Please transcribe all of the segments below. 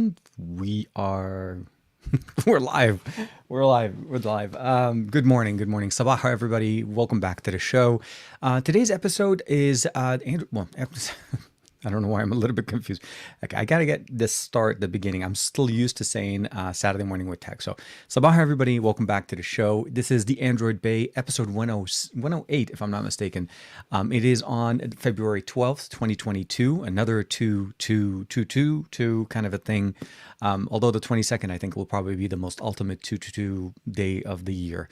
And we are we're live. We're live. We're live. Good morning. Good morning. Sabah, everybody. Welcome back to the show. Today's episode is Andrew. Well, I don't know why I'm a little bit confused. Okay, I gotta get this start at the beginning. I'm still used to saying Saturday morning with tech. So, Sabah, everybody. Welcome back to the show. This is the Android Bay, episode 108, if I'm not mistaken. It is on February 12th, 2022. Another 2 kind of a thing. Although the 22nd, I think, will probably be the most ultimate 222 day of the year.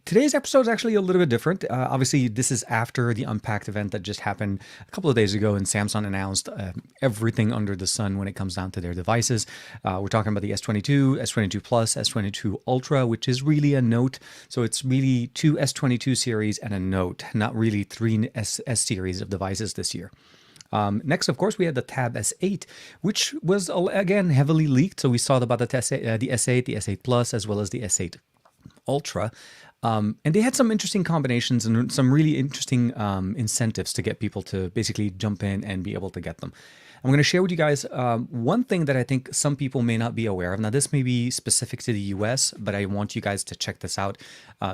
Today's episode is actually a little bit different. Obviously, this is after the Unpacked event that just happened a couple of days ago, and Samsung announced everything under the sun when it comes down to their devices. We're talking about the S22, S22 Plus, S22 Ultra, which is really a Note. So it's really two S22 series and a Note, not really three S series of devices this year. Next, of course, we had the Tab S8, which was, again, heavily leaked. So we saw about the S8, the S8 Plus, as well as the S8 Ultra. And they had some interesting combinations and some really interesting incentives to get people to basically jump in and be able to get them. I'm going to share with you guys one thing that I think some people may not be aware of. Now, this may be specific to the US, but I want you guys to check this out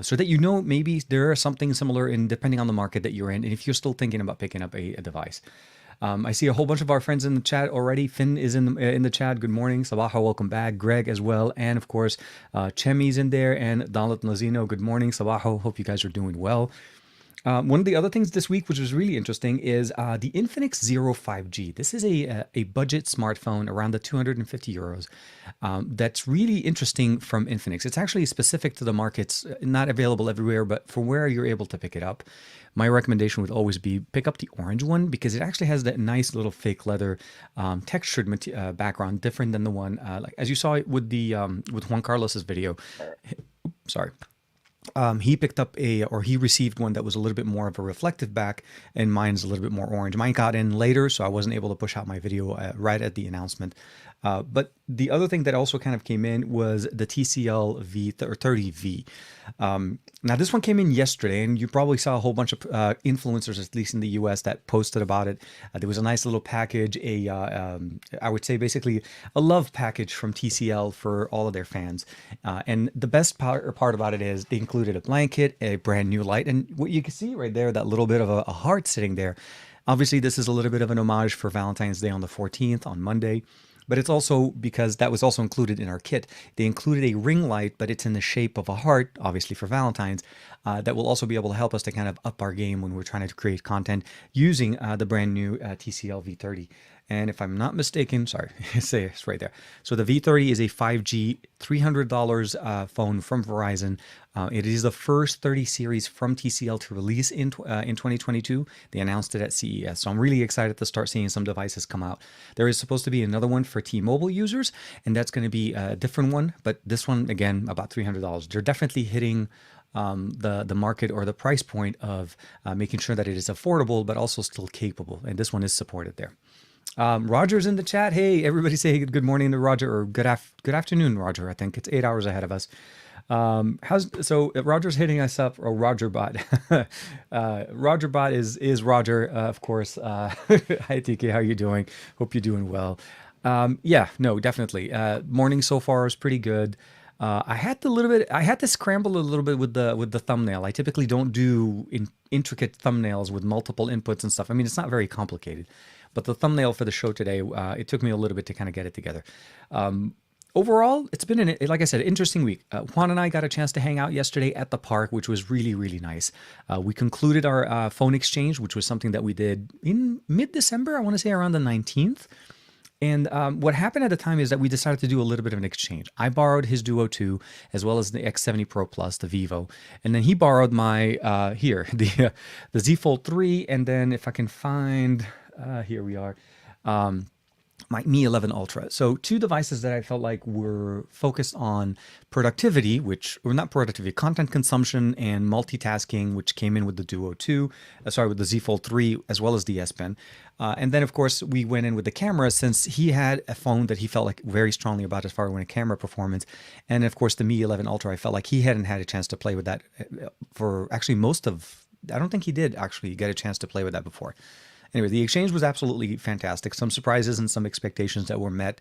so that you know maybe there is something similar in depending on the market that you're in, and if you're still thinking about picking up a device. I see a whole bunch of our friends in the chat already. Finn is in the chat. Good morning. Sabaha, welcome back. Greg as well. And of course, Chemi's in there. And Dalit Lazino, good morning. Sabaha, hope you guys are doing well. One of the other things this week, which was really interesting, is the Infinix Zero 5G. This is a budget smartphone around the 250 euros. That's really interesting from Infinix. It's actually specific to the markets, not available everywhere, but for where you're able to pick it up. My recommendation would always be pick up the orange one because it actually has that nice little fake leather textured background, different than the one like as you saw it with the with Juan Carlos's video. Sorry. He picked up he received one that was a little bit more of a reflective back, and mine's a little bit more orange. Mine got in later, so I wasn't able to push out my video right at the announcement. But the other thing that also kind of came in was the TCL 30V. Now, this one came in yesterday, and you probably saw a whole bunch of influencers, at least in the US, that posted about it. There was a nice little package, I would say basically a love package from TCL for all of their fans. And the best part about it is they included a blanket, a brand new light, and what you can see right there, that little bit of a heart sitting there. Obviously, this is a little bit of an homage for Valentine's Day on the 14th, on Monday. But it's also because that was also included in our kit. They included a ring light, but it's in the shape of a heart, obviously for Valentine's, that will also be able to help us to kind of up our game when we're trying to create content using the brand new TCL V30. And if I'm not mistaken, sorry, it's right there. So the V30 is a 5G $300 phone from Verizon. It is the first 30 series from TCL to release in 2022. They announced it at CES. So I'm really excited to start seeing some devices come out. There is supposed to be another one for T-Mobile users, and that's going to be a different one. But this one, again, about $300. They're definitely hitting the market or the price point of making sure that it is affordable, but also still capable. And this one is supported there. Roger's in the chat. Hey, everybody say good morning to Roger, or good afternoon, Roger. I think it's 8 hours ahead of us. So Roger's hitting us up, or Roger Bot. Roger Bot is Roger, of course. Hi TK, how you doing? Hope you're doing well. Yeah, no, definitely. Morning so far is pretty good. I had to scramble a little bit with the thumbnail. I typically don't do intricate thumbnails with multiple inputs and stuff. I mean, it's not very complicated, but the thumbnail for the show today, it took me a little bit to kind of get it together. Overall, it's been, like I said, interesting week. Juan and I got a chance to hang out yesterday at the park, which was really, really nice. We concluded our phone exchange, which was something that we did in mid-December, I want to say around the 19th. And what happened at the time is that we decided to do a little bit of an exchange. I borrowed his Duo 2 as well as the X70 Pro Plus, the Vivo. And then he borrowed my, the Z Fold 3. And then if I can find, here we are, my Mi 11 Ultra. So two devices that I felt like were focused on productivity, or not productivity, content consumption and multitasking, which came in with the Duo 2, with the Z Fold 3, as well as the S Pen. And then, of course, we went in with the camera since he had a phone that he felt like very strongly about as far as when camera performance. And of course, the Mi 11 Ultra, I felt like he hadn't had a chance to play with that for actually I don't think he did actually get a chance to play with that before. Anyway, the exchange was absolutely fantastic. Some surprises and some expectations that were met.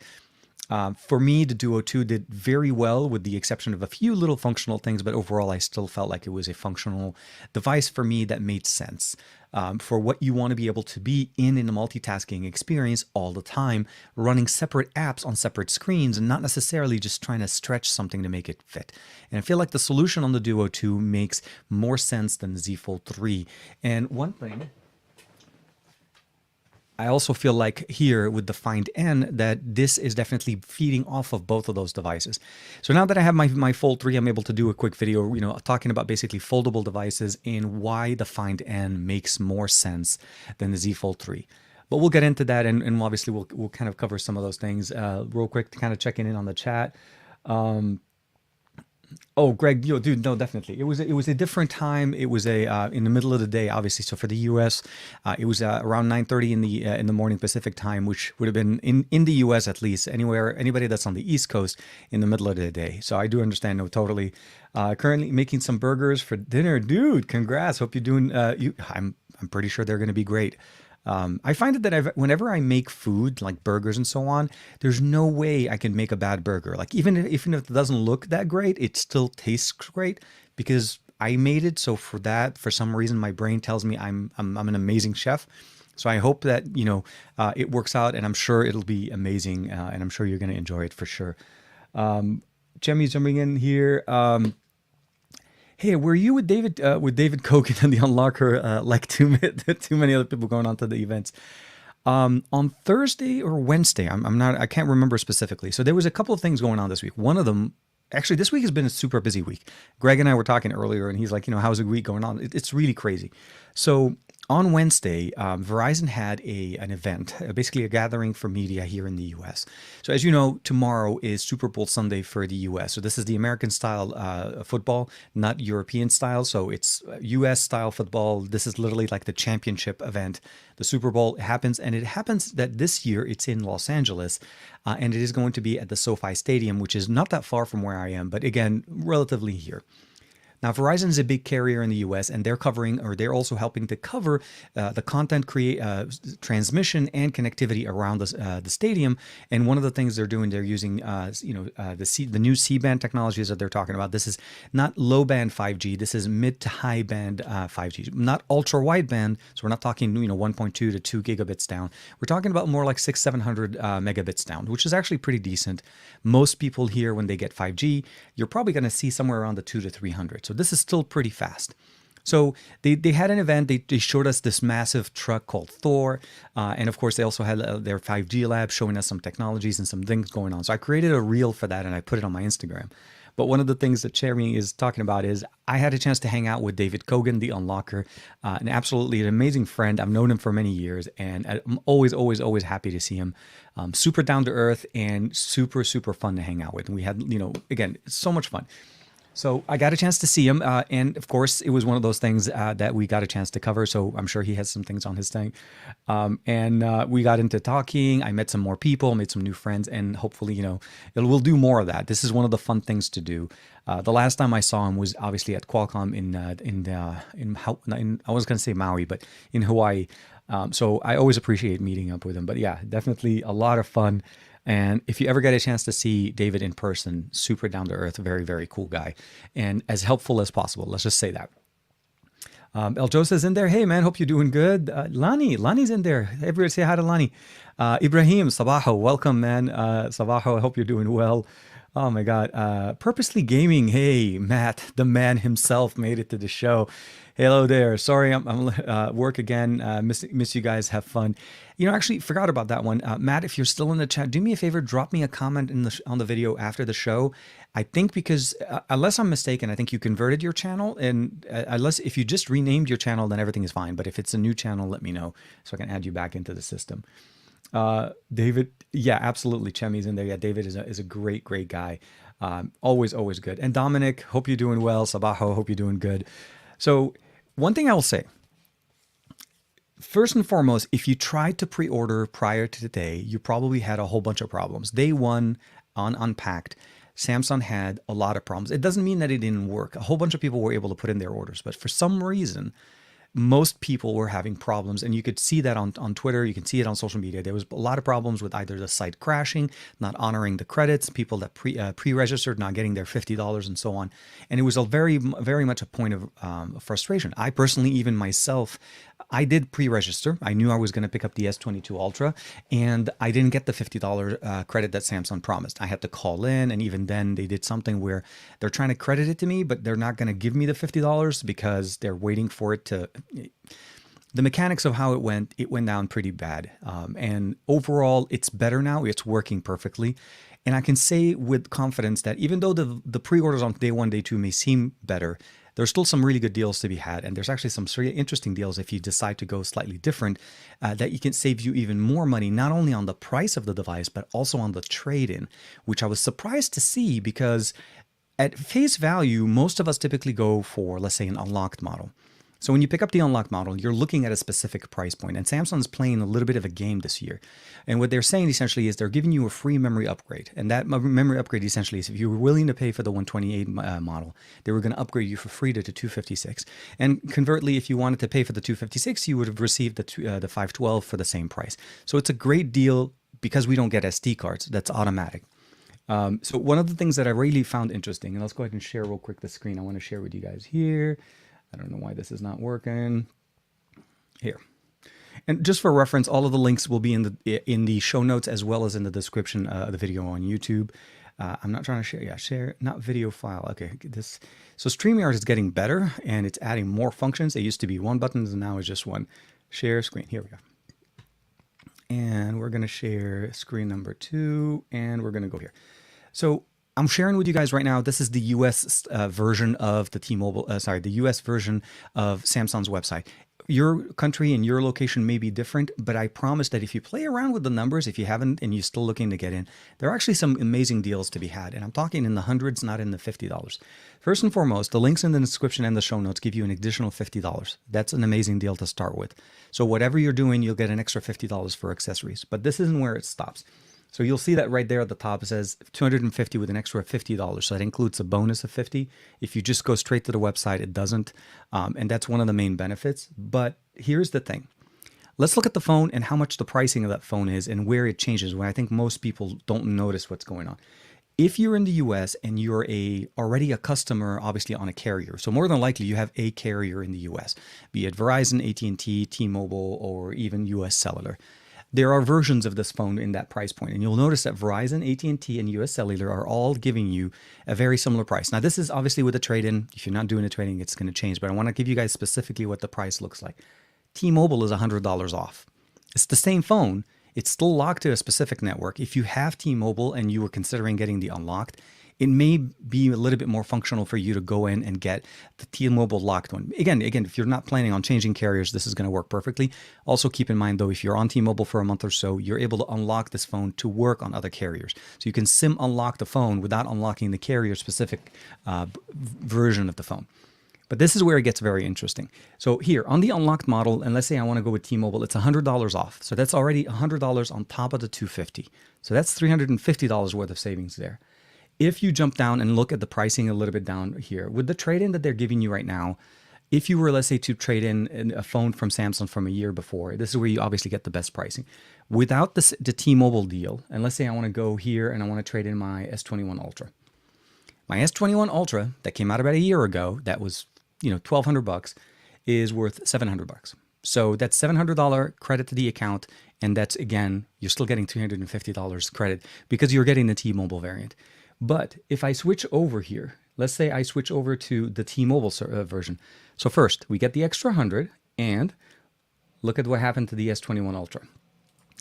For me, the Duo 2 did very well with the exception of a few little functional things, but overall I still felt like it was a functional device for me that made sense. For what you want to be able to be in a multitasking experience all the time, running separate apps on separate screens and not necessarily just trying to stretch something to make it fit. And I feel like the solution on the Duo 2 makes more sense than the Z Fold 3. And one thing I also feel like here with the Find N that this is definitely feeding off of both of those devices. So now that I have my Fold 3, I'm able to do a quick video, talking about basically foldable devices and why the Find N makes more sense than the Z Fold 3. But we'll get into that, and obviously we'll kind of cover some of those things real quick to kind of checking in on the chat. Oh, Greg, dude, no, definitely. It was a different time. It was in the middle of the day, obviously. So for the U.S., it was around 9:30 in the morning Pacific time, which would have been in the U.S. at least. Anybody that's on the East Coast in the middle of the day. So I do understand. No, totally. Currently making some burgers for dinner, dude. Congrats. Hope you're doing. I'm pretty sure they're going to be great. I find it that whenever I make food like burgers and so on, there's no way I can make a bad burger. Like even if it doesn't look that great, it still tastes great because I made it. So for some reason, my brain tells me I'm an amazing chef. So I hope that it works out, and I'm sure it'll be amazing, and I'm sure you're going to enjoy it for sure. Jemmy's jumping in here. Hey, were you with David Kogan and the Unlocker like too many other people going on to the events? On Thursday or Wednesday, I can't remember specifically. So there was a couple of things going on this week. One of them, actually, this week has been a super busy week. Greg and I were talking earlier, and he's like, how's the week going on? It's really crazy. So on Wednesday, Verizon had an event, basically a gathering for media here in the U.S. So as you know, tomorrow is Super Bowl Sunday for the U.S. So this is the American style football, not European style. So it's U.S. style football. This is literally like the championship event. The Super Bowl happens, and it happens that this year it's in Los Angeles, and it is going to be at the SoFi Stadium, which is not that far from where I am, but again, relatively here. Now, Verizon is a big carrier in the U.S., and they're also helping to cover the content transmission and connectivity around the stadium. And one of the things they're doing, they're using the new C-band technologies that they're talking about. This is not low-band 5G. This is mid to high-band 5G, not ultra-wideband. So we're not talking 1.2 to 2 gigabits down. We're talking about more like 600-700 megabits down, which is actually pretty decent. Most people here, when they get 5G, you're probably going to see somewhere around the 2 to 300. So this is still pretty fast. So they had an event. They showed us this massive truck called Thor. And of course, they also had their 5G lab showing us some technologies and some things going on. So I created a reel for that, and I put it on my Instagram. But one of the things that Cherry is talking about is I had a chance to hang out with David Kogan, the Unlocker, an amazing friend. I've known him for many years, and I'm always, always, always happy to see him. Super down to earth and super, super fun to hang out with. And we had, again, so much fun. So I got a chance to see him, and of course, it was one of those things that we got a chance to cover. So I'm sure he has some things on his thing, and we got into talking. I met some more people, made some new friends, and hopefully, we'll do more of that. This is one of the fun things to do. The last time I saw him was obviously at Qualcomm in I was going to say Maui, but in Hawaii. So I always appreciate meeting up with him. But yeah, definitely a lot of fun. And if you ever get a chance to see David in person, super down to earth, very, very cool guy, and as helpful as possible. Let's just say that. El Josa's in there. Hey, man, hope you're doing good. Lani's in there. Everybody say hi to Lani. Ibrahim, Sabaho, welcome, man. Sabaho, I hope you're doing well. Oh, my God. Purposely Gaming. Hey, Matt, the man himself, made it to the show. Hello there. Sorry, I'm work again. Miss you guys. Have fun. Actually forgot about that one. Matt, if you're still in the chat, do me a favor. Drop me a comment on the video after the show. I think because unless I'm mistaken, I think you converted your channel, and if you just renamed your channel, then everything is fine. But if it's a new channel, let me know so I can add you back into the system. David, yeah, absolutely. Chemi's in there. Yeah, David is a great, great guy. Always, always good. And Dominic, hope you're doing well. Sabaho, hope you're doing good. So one thing I will say, first and foremost, if you tried to pre-order prior to today, you probably had a whole bunch of problems. Day one on Unpacked, Samsung had a lot of problems. It doesn't mean that it didn't work. A whole bunch of people were able to put in their orders, but for some reason, most people were having problems, and you could see that on Twitter. You can see it on social media. There was a lot of problems with either the site crashing, not honoring the credits, people that pre-registered not getting their $50, and so on. And it was a very much a point of frustration. I personally, even myself, I did pre-register. I knew I was going to pick up the S22 Ultra, and I didn't get the $50 credit that Samsung promised. I had to call in, and even then they did something where they're trying to credit it to me, but they're not going to give me the $50 because they're waiting for it to... The mechanics of how it went down pretty bad. And overall, it's better now. It's working perfectly. And I can say with confidence that even though the pre-orders on day one, day two may seem better, there's still some really good deals to be had. And there's actually some really interesting deals if you decide to go slightly different that you can save you even more money, not only on the price of the device, but also on the trade-in, which I was surprised to see because at face value, most of us typically go for, let's say, an unlocked model. So when you pick up the unlocked model, you're looking at a specific price point, and Samsung's playing a little bit of a game this year. And what they're saying essentially is they're giving you a free memory upgrade. And that memory upgrade essentially is if you were willing to pay for the 128 model, they were going to upgrade you for free to 256. And conversely, if you wanted to pay for the 256, you would have received the 512 for the same price. So it's a great deal because we don't get SD cards. That's automatic. So one of the things that I really found interesting, and let's go ahead and share real quick the screen I want to share with you guys here. I don't know why this is not working. Here. And just for reference, all of the links will be in the show notes as well as in the description of the video on YouTube. I'm not trying to share. Yeah, share, not video file. Okay, this. So StreamYard is getting better and it's adding more functions. It used to be one button and now it's just one. Share screen. Here we go. And we're going to share screen number 2 and we're going to go here. So I'm sharing with you guys right now, this is the US version of the the US version of Samsung's website. Your country and your location may be different, but I promise that if you play around with the numbers, if you haven't and you're still looking to get in, there are actually some amazing deals to be had. And I'm talking in the hundreds, not in the $50. First and foremost, the links in the description and the show notes give you an additional $50. That's an amazing deal to start with. So whatever you're doing, you'll get an extra $50 for accessories. But this isn't where it stops. So you'll see that right there at the top, it says $250 with an extra $50. So that includes a bonus of $50. If you just go straight to the website, it doesn't. And that's one of the main benefits. But here's the thing. Let's look at the phone and how much the pricing of that phone is and where it changes, when I think most people don't notice what's going on. If you're in the US and you're already a customer, obviously on a carrier, so more than likely you have a carrier in the US, be it Verizon, AT&T, T-Mobile, or even US Cellular. There are versions of this phone in that price point, and you'll notice that Verizon, AT&T, and US Cellular are all giving you a very similar price. Now, this is obviously with a trade-in. If you're not doing a trade-in, it's going to change, but I want to give you guys specifically what the price looks like. T-Mobile is $100 off. It's the same phone. It's still locked to a specific network. If you have T-Mobile and you were considering getting the unlocked, it may be a little bit more functional for you to go in and get the T-Mobile locked one. Again, if you're not planning on changing carriers, this is going to work perfectly. Also keep in mind, though, if you're on T-Mobile for a month or so, you're able to unlock this phone to work on other carriers. So you can SIM unlock the phone without unlocking the carrier-specific version of the phone. But this is where it gets very interesting. So here, on the unlocked model, and let's say I want to go with T-Mobile, it's $100 off. So that's already $100 on top of the $250. So that's $350 worth of savings there. If you jump down and look at the pricing a little bit down here, with the trade-in that they're giving you right now, if you were, let's say, to trade in a phone from Samsung from a year before, this is where you obviously get the best pricing. Without the T-Mobile deal, and let's say I want to go here and I want to trade in my S21 Ultra. My S21 Ultra that came out about a year ago, that was, $1,200, is worth $700. So that's $700 credit to the account, and that's, again, you're still getting $350 credit because you're getting the T-Mobile variant. But if I switch over here, let's say I switch over to the T-Mobile version. So first, we get the extra 100, and look at what happened to the S21 Ultra.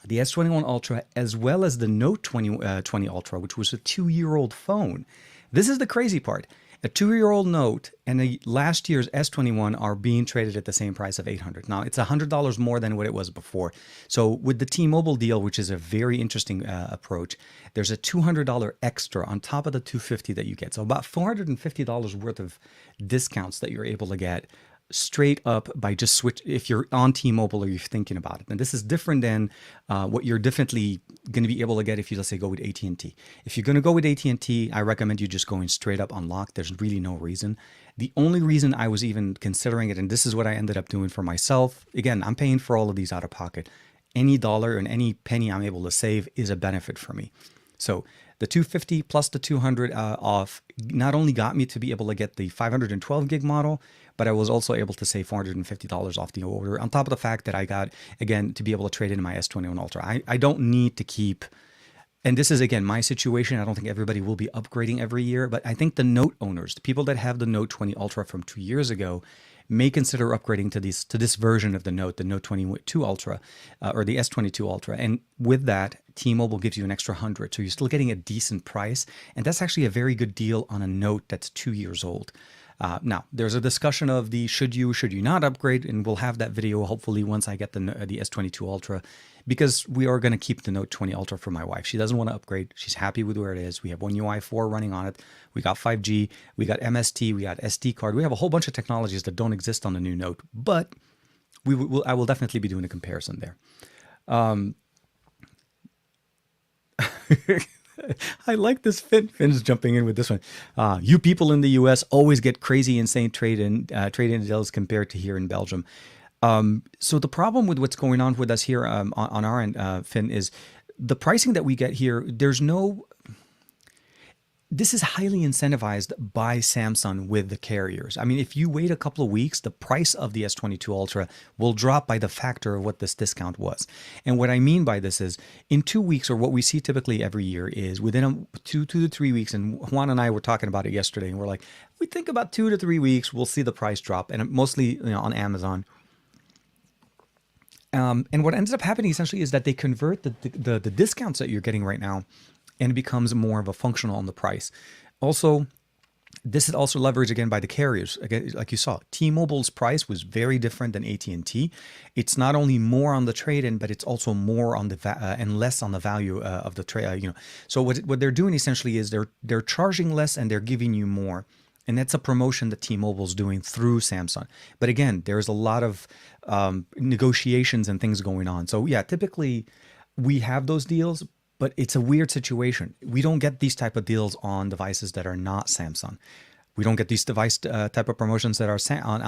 The S21 Ultra, as well as the Note 20 Ultra, which was a 2-year-old phone. This is the crazy part. A 2-year-old Note and last year's S21 are being traded at the same price of $800. Now, it's $100 more than what it was before. So with the T-Mobile deal, which is a very interesting approach, there's a $200 extra on top of the $250 that you get. So about $450 worth of discounts that you're able to get straight up by just switch if you're on T-Mobile or you're thinking about it. And this is different than what you're definitely going to be able to get if you, let's say, go with AT&T. If you're going to go with AT&T, I recommend you just going straight up unlocked. There's really no reason. The only reason I was even considering it, and this is what I ended up doing for myself, again, I'm paying for all of these out of pocket. Any dollar and any penny I'm able to save is a benefit for me. So the 250 plus the 200 off not only got me to be able to get the 512 gig model, but I was also able to save $450 off the order, on top of the fact that I got, again, to be able to trade in my S21 Ultra. I don't need to keep, and this is, again, my situation. I don't think everybody will be upgrading every year, but I think the Note owners, the people that have the Note 20 Ultra from 2 years ago, may consider upgrading to this version of the Note 22 Ultra, or the S22 Ultra. And with that, T-Mobile gives you an extra 100, so you're still getting a decent price, and that's actually a very good deal on a Note that's 2 years old. Now, there's a discussion of the should you not upgrade, and we'll have that video hopefully once I get the S22 Ultra, because we are going to keep the Note 20 Ultra for my wife. She doesn't want to upgrade. She's happy with where it is. We have One UI 4 running on it. We got 5G. We got MST. We got SD card. We have a whole bunch of technologies that don't exist on the new Note, but I will definitely be doing a comparison there. I like this. Finn's jumping in with this one. You people in the U.S. always get crazy, insane trade-in deals compared to here in Belgium. So the problem with what's going on with us here on our end, Finn, is the pricing that we get here. This is highly incentivized by Samsung with the carriers. I mean, if you wait a couple of weeks, the price of the S22 Ultra will drop by the factor of what this discount was. And what I mean by this is, in 2 weeks, or what we see typically every year is within 2 to 3 weeks, and Juan and I were talking about it yesterday, and we're like, we think about 2 to 3 weeks, we'll see the price drop, and mostly on Amazon. And what ends up happening essentially is that they convert the discounts that you're getting right now, and it becomes more of a functional on the price. Also, this is also leveraged again by the carriers. Again, like you saw, T-Mobile's price was very different than AT&T. It's not only more on the trade-in, but it's also more on the and less on the value of the trade. So what they're doing essentially is they're charging less and they're giving you more. And that's a promotion that T-Mobile's doing through Samsung. But again, there's a lot of negotiations and things going on. So yeah, typically we have those deals, but it's a weird situation. We don't get these type of deals on devices that are not Samsung. We don't get these device type of promotions that are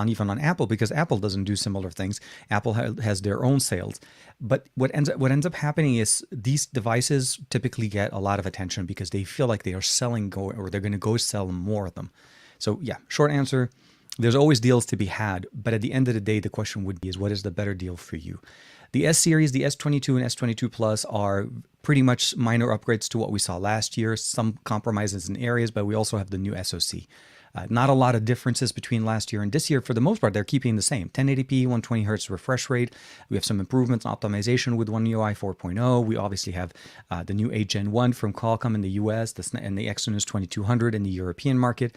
even on Apple, because Apple doesn't do similar things. Apple has their own sales. But what ends up happening is these devices typically get a lot of attention because they feel like they are selling or they're going to go sell more of them. So yeah, short answer, there's always deals to be had. But at the end of the day, the question would be is what is the better deal for you? The S series, the S22 and S22 Plus are pretty much minor upgrades to what we saw last year. Some compromises in areas, but we also have the new SoC. Not a lot of differences between last year and this year. For the most part, they're keeping the same. 1080p, 120 hertz refresh rate. We have some improvements in optimization with One UI 4.0. We obviously have the new 8 Gen 1 from Qualcomm in the US and the Exynos 2200 in the European market.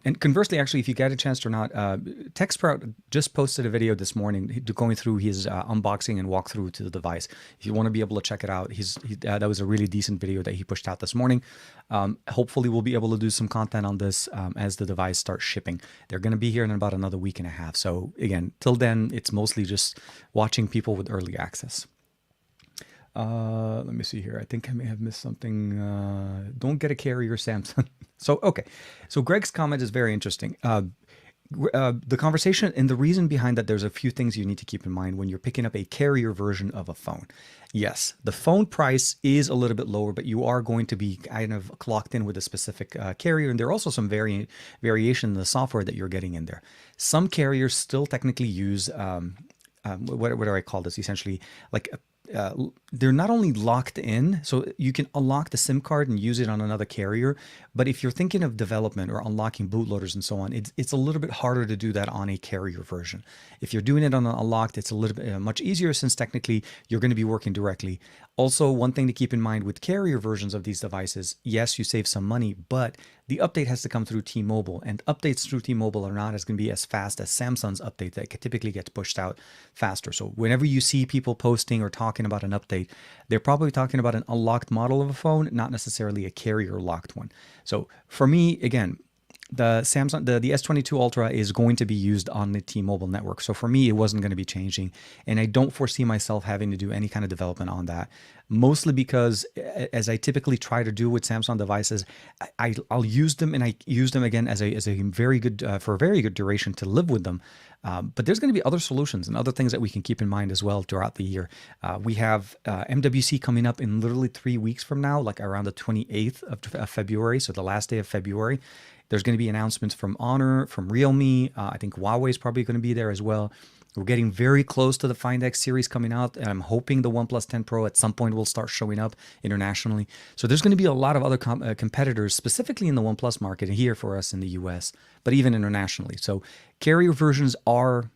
And conversely, actually, if you get a chance or not, TechSprout just posted a video this morning going through his unboxing and walkthrough to the device. If you want to be able to check it out, that was a really decent video that he pushed out this morning. Hopefully, we'll be able to do some content on this as the device starts shipping. They're going to be here in about another week and a half. So again, till then, it's mostly just watching people with early access. Let me see here. I think I may have missed something. Don't get a carrier, Samsung. So, okay. So Greg's comment is very interesting. The conversation and the reason behind that, there's a few things you need to keep in mind when you're picking up a carrier version of a phone. Yes, the phone price is a little bit lower, but you are going to be kind of clocked in with a specific carrier. And there are also some variation in the software that you're getting in there. Some carriers still technically use, what do I call this? Essentially, like they're not only locked in, so you can unlock the SIM card and use it on another carrier. But if you're thinking of development or unlocking bootloaders and so on, it's a little bit harder to do that on a carrier version. If you're doing it on an unlocked, it's a little bit much easier, since technically you're going to be working directly. Also, one thing to keep in mind with carrier versions of these devices, yes, you save some money, but the update has to come through T-Mobile, and updates through T-Mobile are not going to be as fast as Samsung's update that typically gets pushed out faster. So whenever you see people posting or talking about an update, they're probably talking about an unlocked model of a phone, not necessarily a carrier locked one. So for me, again, the Samsung, the S22 Ultra is going to be used on the T-Mobile network. So for me, it wasn't going to be changing. And I don't foresee myself having to do any kind of development on that, mostly because as I typically try to do with Samsung devices, I'll use them, and I use them again as a very good, for a very good duration to live with them. But there's going to be other solutions and other things that we can keep in mind as well throughout the year. We have MWC coming up in literally 3 weeks from now, like around the 28th of February, so the last day of February. There's going to be announcements from Honor, from Realme. I think Huawei is probably going to be there as well. We're getting very close to the Find X series coming out, and I'm hoping the OnePlus 10 Pro at some point will start showing up internationally. So there's going to be a lot of other competitors, specifically in the OnePlus market here for us in the US, but even internationally. So carrier versions are,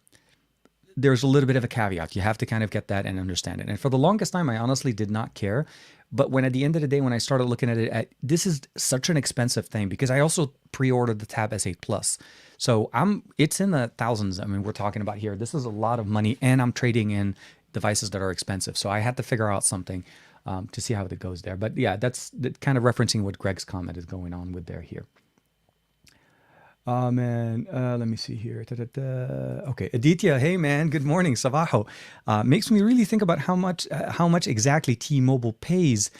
there's a little bit of a caveat. You have to kind of get that and understand it. And for the longest time, I honestly did not care. But when at the end of the day, when I started looking at it, this is such an expensive thing, because I also pre-ordered the Tab S8 Plus. So it's in the thousands. I mean, we're talking about here. This is a lot of money, and I'm trading in devices that are expensive. So I had to figure out something to see how it goes there. But yeah, that's kind of referencing what Greg's comment is going on with there here. Man, let me see here. Okay, Aditya, hey man, good morning, Sabaho. Makes me really think about how much exactly T-Mobile pays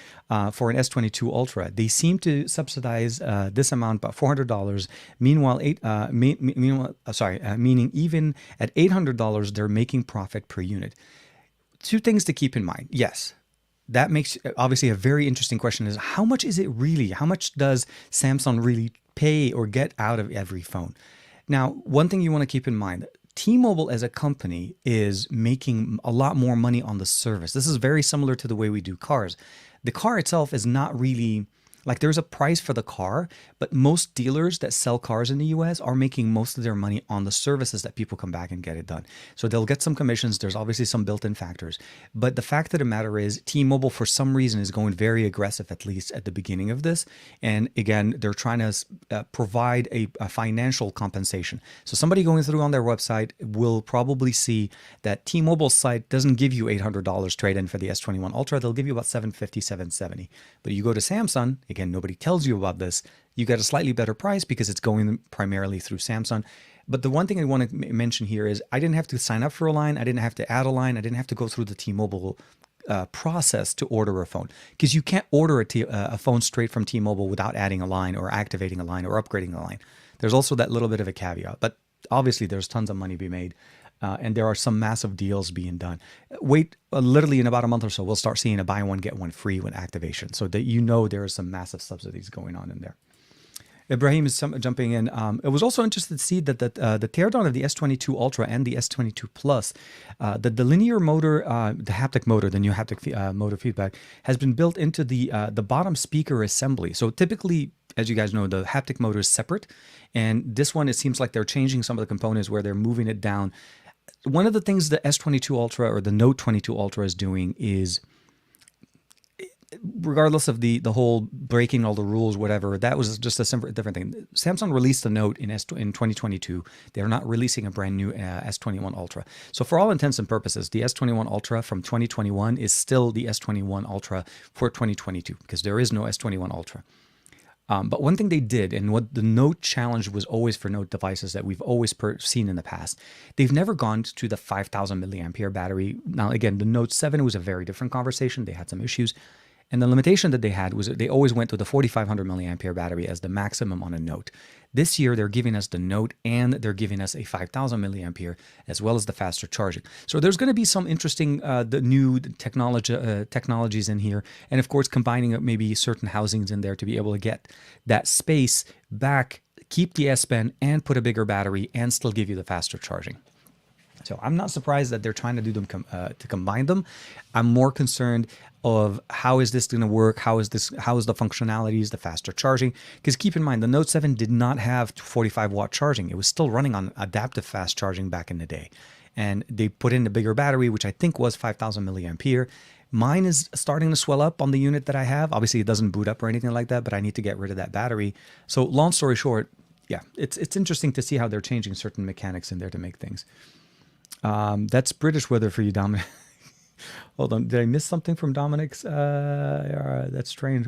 for an S22 Ultra. They seem to subsidize this amount, about $400. Meanwhile, meaning even at $800, they're making profit per unit. Two things to keep in mind. Yes, that makes obviously a very interesting question: is how much is it really? How much does Samsung really pay or get out of every phone? Now, one thing you want to keep in mind, T-Mobile as a company is making a lot more money on the service. This is very similar to the way we do cars. The car itself is not really, like, there's a price for the car, but most dealers that sell cars in the US are making most of their money on the services that people come back and get it done. So they'll get some commissions. There's obviously some built-in factors. But the fact of the matter is, T-Mobile, for some reason, is going very aggressive, at least at the beginning of this. And again, they're trying to provide a financial compensation. So somebody going through on their website will probably see that T-Mobile's site doesn't give you $800 trade-in for the S21 Ultra. They'll give you about $750, $770. But you go to Samsung, again, nobody tells you about this, you get a slightly better price because it's going primarily through Samsung. But the one thing I want to mention here is I didn't have to sign up for a line. I didn't have to add a line. I didn't have to go through the T-Mobile process to order a phone, because you can't order a phone straight from T-Mobile without adding a line or activating a line or upgrading a line. There's also that little bit of a caveat, but obviously there's tons of money to be made. And there are some massive deals being done. Wait, literally in about a month or so, we'll start seeing a buy one, get one free with activation, so that you know there are some massive subsidies going on in there. Ibrahim is jumping in. It was also interesting to see that the teardown of the S22 Ultra and the S22 Plus, the linear motor, the haptic motor, the new haptic motor feedback, has been built into the bottom speaker assembly. So typically, as you guys know, the haptic motor is separate, and this one, it seems like they're changing some of the components where they're moving it down. One of the things the S22 Ultra or the Note 22 Ultra is doing is, regardless of the whole breaking all the rules, whatever, that was just a different thing. Samsung released the Note in 2022. They're not releasing a brand new S21 Ultra. So for all intents and purposes, the S21 Ultra from 2021 is still the S21 Ultra for 2022, because there is no S21 Ultra. But one thing they did, and what the Note challenge was always for Note devices that we've always seen in the past, they've never gone to the 5,000 milliampere battery. Now, again, the Note 7 was a very different conversation. They had some issues. And the limitation that they had was that they always went to the 4,500 milliampere battery as the maximum on a Note. This year, they're giving us the Note, and they're giving us a 5,000 milliampere, as well as the faster charging. So there's going to be some interesting the new technologies in here. And of course, combining maybe certain housings in there to be able to get that space back, keep the S Pen, and put a bigger battery, and still give you the faster charging. So I'm not surprised that they're trying to do them to combine them. I'm more concerned of how is this going to work? How is the functionalities, the faster charging? Because keep in mind, the Note 7 did not have 45-watt charging. It was still running on adaptive fast charging back in the day. And they put in a bigger battery, which I think was 5,000 milliampere. Mine is starting to swell up on the unit that I have. Obviously, it doesn't boot up or anything like that, but I need to get rid of that battery. So long story short, yeah, it's interesting to see how they're changing certain mechanics in there to make things. That's British weather for you, Dominic. Hold on, did I miss something from Dominic's? That's strange.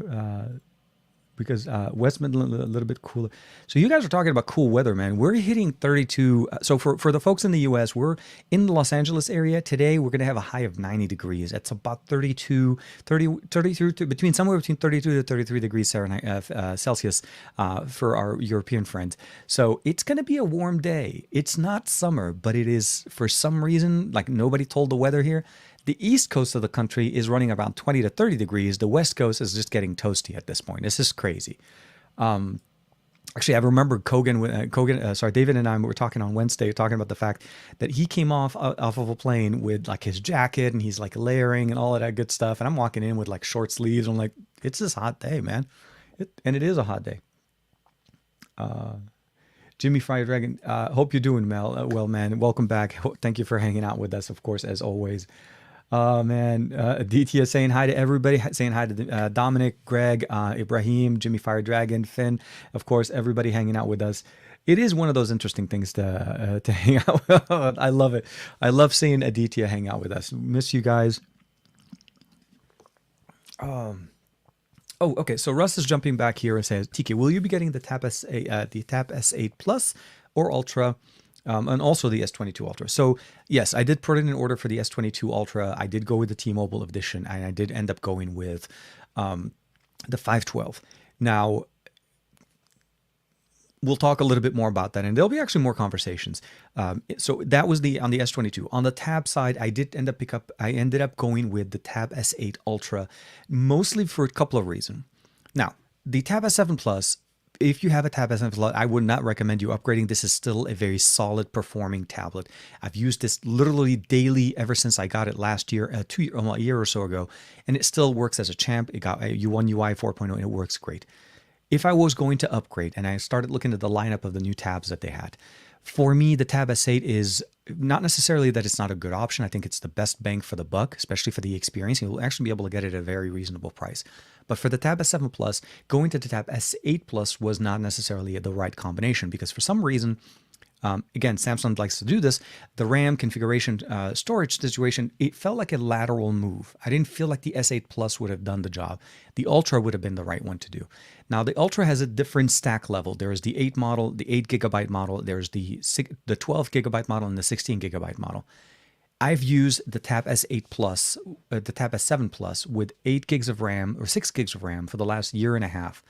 because West Midland a little bit cooler. So you guys are talking about cool weather, man. We're hitting 32. So for the folks in the U.S., we're in the Los Angeles area today. We're going to have a high of 90 degrees. It's about 32, 30, 33 to between somewhere between 32 to 33 degrees Fahrenheit, Celsius for our European friends. So it's going to be a warm day. It's not summer, but it is for some reason like nobody told the weather here. The east coast of the country is running around 20 to 30 degrees. The west coast is just getting toasty at this point. This is crazy. Actually, I remember David and I were talking on Wednesday, talking about the fact that he came off of a plane with like his jacket and he's like layering and all of that good stuff. And I'm walking in with like short sleeves. I'm like, it's this hot day, man. And it is a hot day. Jimmy Fried Dragon, hope you're doing well, man. Welcome back. Thank you for hanging out with us, of course, as always. Man, Aditya saying hi to everybody, saying hi to Dominic, Greg, Ibrahim, Jimmy Fire Dragon, Finn, of course, everybody hanging out with us. It is one of those interesting things to hang out with. I love it. I love seeing Aditya hang out with us. Miss you guys. Oh, okay. So Russ is jumping back here and says, TK, will you be getting the Tab S8 Plus or Ultra? And also the S22 Ultra. So yes, I did put in an order for the S22 Ultra. I did go with the T-Mobile edition, and I did end up going with the 512. Now, we'll talk a little bit more about that, and there'll be actually more conversations. So that was on the S22. On the Tab side, I ended up going with the Tab S8 Ultra, mostly for a couple of reasons. Now, the Tab S7 Plus, if you have a Tab S7 Plus, I would not recommend you upgrading. This is still a very solid performing tablet. I've used this literally daily ever since I got it last year, a year or so ago, and it still works as a champ. It got a U1 UI 4.0, and it works great. If I was going to upgrade and I started looking at the lineup of the new tabs that they had, for me, the Tab S8 is not necessarily that it's not a good option. I think it's the best bang for the buck, especially for the experience. You'll actually be able to get it at a very reasonable price. But for the Tab S7 Plus, going to the Tab S8 Plus was not necessarily the right combination because for some reason, again, Samsung likes to do this. The RAM configuration storage situation, it felt like a lateral move. I didn't feel like the S8 Plus would have done the job. The Ultra would have been the right one to do. Now, the Ultra has a different stack level. There is the 8 model, the 8 gigabyte model. There's the 12 gigabyte model and the 16 gigabyte model. I've used the Tab S8 Plus, the Tab S7 Plus with 8 gigs of RAM or 6 gigs of RAM for the last year and a half.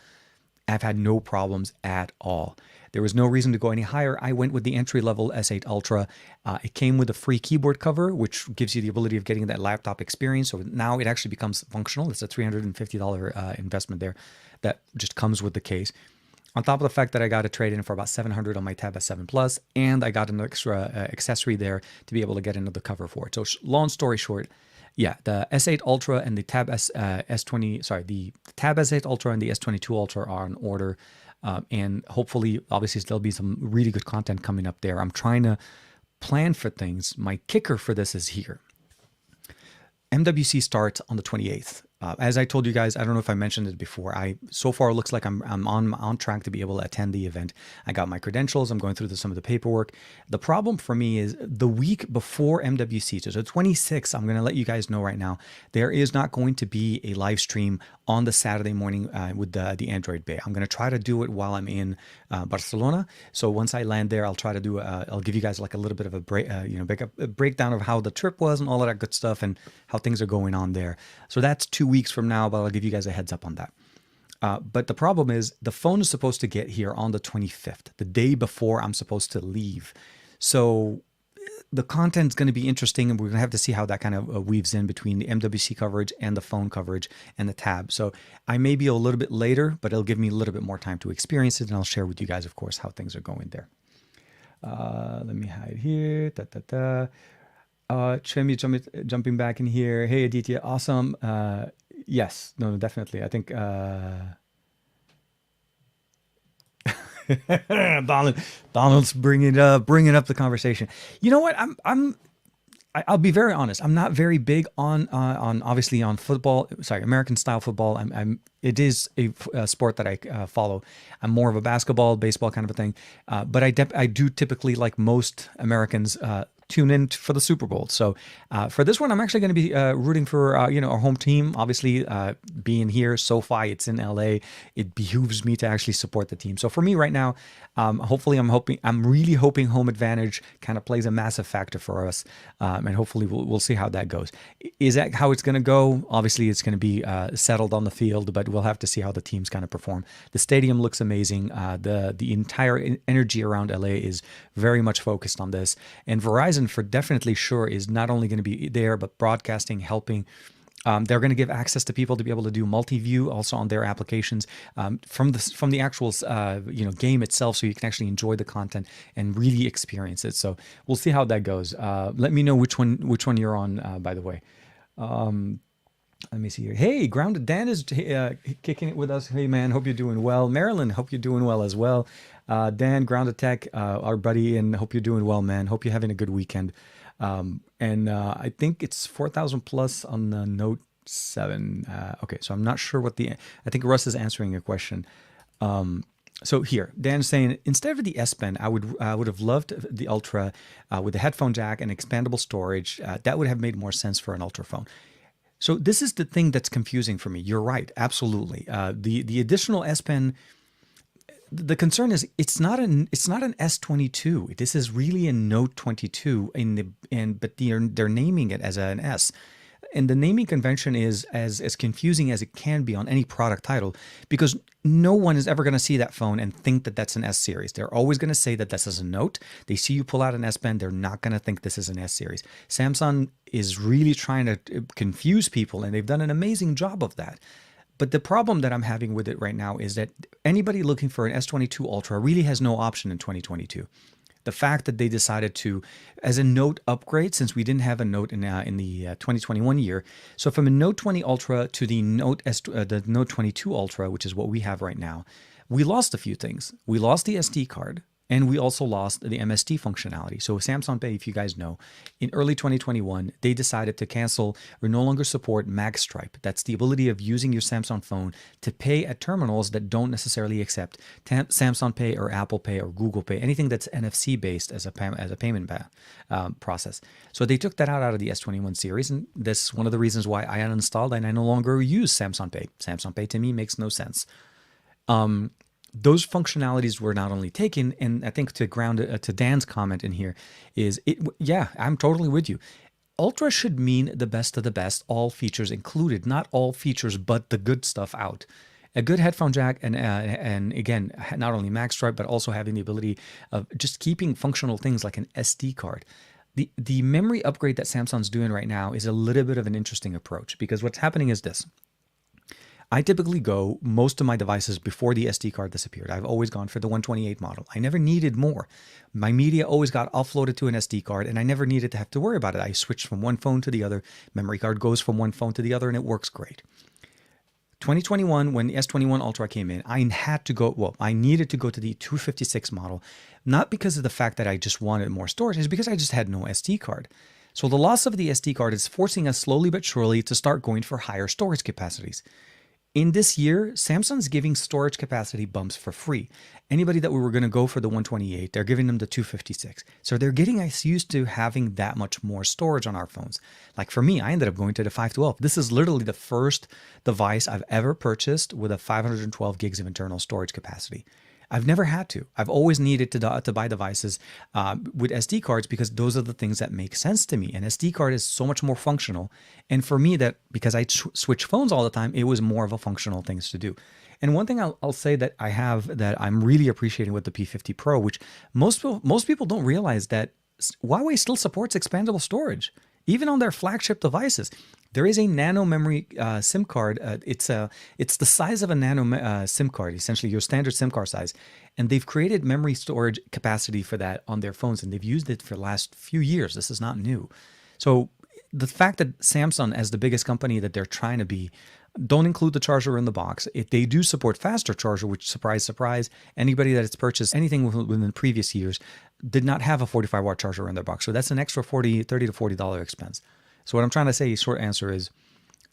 I've had no problems at all. There was no reason to go any higher. I went with the entry-level S8 Ultra. It came with a free keyboard cover, which gives you the ability of getting that laptop experience. So now it actually becomes functional. It's a $350 investment there that just comes with the case. On top of the fact that I got a trade-in for about $700 on my Tab S7 Plus, and I got an extra accessory there to be able to get another cover for it. So long story short, yeah, the S8 Ultra and the Tab the Tab S8 Ultra and the S22 Ultra are in order. And hopefully, obviously, there'll be some really good content coming up there. I'm trying to plan for things. My kicker for this is here. MWC starts on the 28th. As I told you guys, I don't know if I mentioned it before. So far it looks like I'm on track to be able to attend the event. I got my credentials. I'm going through some of the paperwork. The problem for me is the week before MWC, so the 26th, I'm going to let you guys know right now, there is not going to be a live stream on the Saturday morning with the Android Bay. I'm going to try to do it while I'm in Barcelona. So once I land there, I'll try to do. I'll give you guys like a little bit of a breakdown of how the trip was and all of that good stuff and how things are going on there. So that's 2 weeks from now, but I'll give you guys a heads up on that. But the problem is the phone is supposed to get here on the 25th, the day before I'm supposed to leave. So the content's going to be interesting, and we're going to have to see how that kind of weaves in between the MWC coverage and the phone coverage and the tab. So I may be a little bit later, but it'll give me a little bit more time to experience it, and I'll share with you guys, of course, how things are going there. Let me hide here. Chemi jumping back in here. Hey, Aditya, awesome. Yes, no, definitely. I think Donald's bringing up the conversation. You know what? I'll be very honest. I'm not very big on obviously on football. Sorry, American style football. It is a sport that I follow. I'm more of a basketball, baseball kind of a thing. But I do typically, like most Americans, tune in for the Super Bowl. So for this one, I'm actually going to be rooting for our home team. Obviously, being here, SoFi, it's in LA. It behooves me to actually support the team. So for me right now, hopefully, I'm really hoping home advantage kind of plays a massive factor for us, and hopefully we'll see how that goes. Is that how it's going to go? Obviously, it's going to be settled on the field, but we'll have to see how the teams kind of perform. The stadium looks amazing. The entire energy around LA is very much focused on this, and Verizon for definitely sure is not only going to be there but broadcasting, helping. They're going to give access to people to be able to do multi-view also on their applications from the actual game itself, so you can actually enjoy the content and really experience it. So we'll see how that goes. Let me know which one you're on, by the way. Let me see here. Hey, Grounded Dan is kicking it with us. Hey, man, hope you're doing well. Marilyn, hope you're doing well as well. Dan, Grounded Tech, our buddy, and hope you're doing well, man. Hope you're having a good weekend. And I think it's 4,000 plus on the Note 7. Okay, so I'm not sure I think Russ is answering your question. So here, Dan's saying, instead of the S Pen, I would have loved the Ultra with the headphone jack and expandable storage. That would have made more sense for an Ultra phone. So this is the thing that's confusing for me. You're right, absolutely. The additional S Pen, the concern is it's not an S22. This is really a Note 22, but they're naming it as an S. And the naming convention is as confusing as it can be on any product title, because no one is ever going to see that phone and think that that's an S series. They're always going to say that this is a Note. They see you pull out an S Pen, they're not going to think this is an S series. Samsung is really trying to confuse people, and they've done an amazing job of that. But the problem that I'm having with it right now is that anybody looking for an S22 Ultra really has no option in 2022. The fact that they decided to, as a Note upgrade, since we didn't have a Note in the 2021 year, so from a Note 20 Ultra to the the Note 22 Ultra, which is what we have right now, we lost a few things. We lost the SD card, and we also lost the MST functionality. So Samsung Pay, if you guys know, in early 2021, they decided to cancel or no longer support MagStripe. That's the ability of using your Samsung phone to pay at terminals that don't necessarily accept Samsung Pay or Apple Pay or Google Pay, anything that's NFC based as a payment process. So they took that out of the S21 series, and that's one of the reasons why I uninstalled and I no longer use Samsung Pay. Samsung Pay to me makes no sense. Those functionalities were not only taken, and I think to Dan's comment in here is it. Yeah, I'm totally with you. Ultra should mean the best of the best, all features included, not all features but the good stuff out. A good headphone jack, and again, not only MagStripe but also having the ability of just keeping functional things like an SD card. The memory upgrade that Samsung's doing right now is a little bit of an interesting approach, because what's happening is this. I typically go most of my devices before the SD card disappeared. I've always gone for the 128 model. I never needed more. My media always got offloaded to an SD card, and I never needed to have to worry about it. I switched from one phone to the other. Memory card goes from one phone to the other, and it works great. 2021, when the S21 Ultra came in, I needed to go to the 256 model, not because of the fact that I just wanted more storage, it's because I just had no SD card. So the loss of the SD card is forcing us slowly but surely to start going for higher storage capacities. In this year, Samsung's giving storage capacity bumps for free. Anybody that we were going to go for the 128, they're giving them the 256. So they're getting us used to having that much more storage on our phones. Like for me, I ended up going to the 512. This is literally the first device I've ever purchased with a 512 gigs of internal storage capacity. I've never had to. I've always needed to buy devices with SD cards because those are the things that make sense to me. An SD card is so much more functional. And for me, because I switch phones all the time, it was more of a functional things to do. And one thing I'll say that I have that I'm really appreciating with the P50 Pro, which most people don't realize, that Huawei still supports expandable storage, even on their flagship devices. There is a nano memory SIM card. It's the size of a nano SIM card, essentially your standard SIM card size. And they've created memory storage capacity for that on their phones, and they've used it for the last few years. This is not new. So the fact that Samsung, as the biggest company that they're trying to be, don't include the charger in the box. They do support faster charger, which, surprise, surprise, anybody that has purchased anything within the previous years did not have a 45-watt charger in their box. So that's an extra $30 to $40 expense. So what I'm trying to say, short answer is,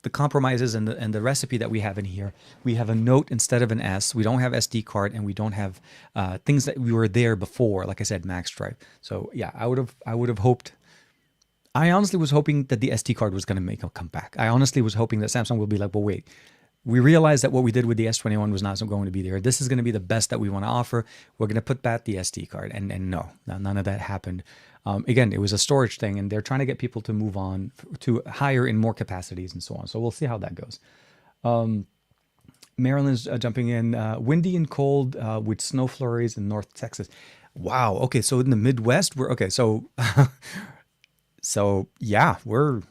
the compromises and the recipe that we have in here, we have a Note instead of an S. We don't have SD card, and we don't have things that we were there before. Like I said, MagStripe. So yeah, I would have hoped I honestly was hoping that the SD card was going to make a comeback. I honestly was hoping that Samsung will be like, well, wait, we realized that what we did with the S21 was not going to be there. This is going to be the best that we want to offer. We're going to put back the SD card. And no, none of that happened. Again, it was a storage thing, and they're trying to get people to move on to higher in more capacities and so on. So we'll see how that goes. Maryland's jumping in. Windy and cold with snow flurries in North Texas. Wow. Okay, so in the Midwest, we're okay. So So yeah, we're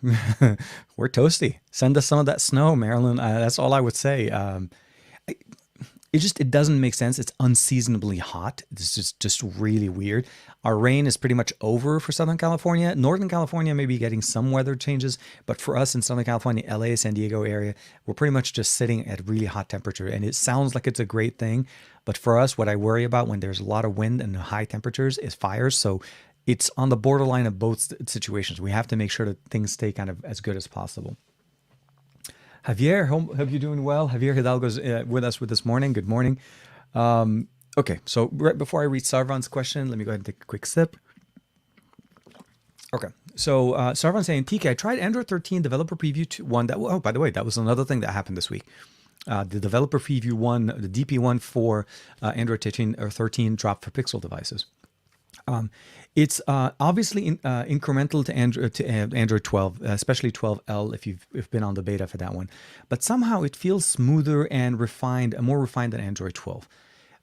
we're toasty. Send us some of that snow, Maryland. That's all I would say. It doesn't make sense. It's unseasonably hot. It's just really weird. Our rain is pretty much over for Southern California. Northern California may be getting some weather changes, but for us in Southern California, LA, San Diego area, we're pretty much just sitting at really hot temperature. And it sounds like it's a great thing, but for us, what I worry about when there's a lot of wind and high temperatures is fires. So it's on the borderline of both situations. We have to make sure that things stay kind of as good as possible. Javier, hope you're doing well. Javier Hidalgo's with us this morning. Good morning. Okay, so right before I read Sarvan's question, let me go ahead and take a quick sip. Okay, so Sarvan's saying, TK, I tried Android 13 developer preview 1. Oh, by the way, that was another thing that happened this week. The developer preview 1, the DP1 for Android 13 dropped for Pixel devices. It's obviously incremental to Android 12, especially 12L if you've been on the beta for that one. But somehow it feels smoother and refined, more refined than Android 12.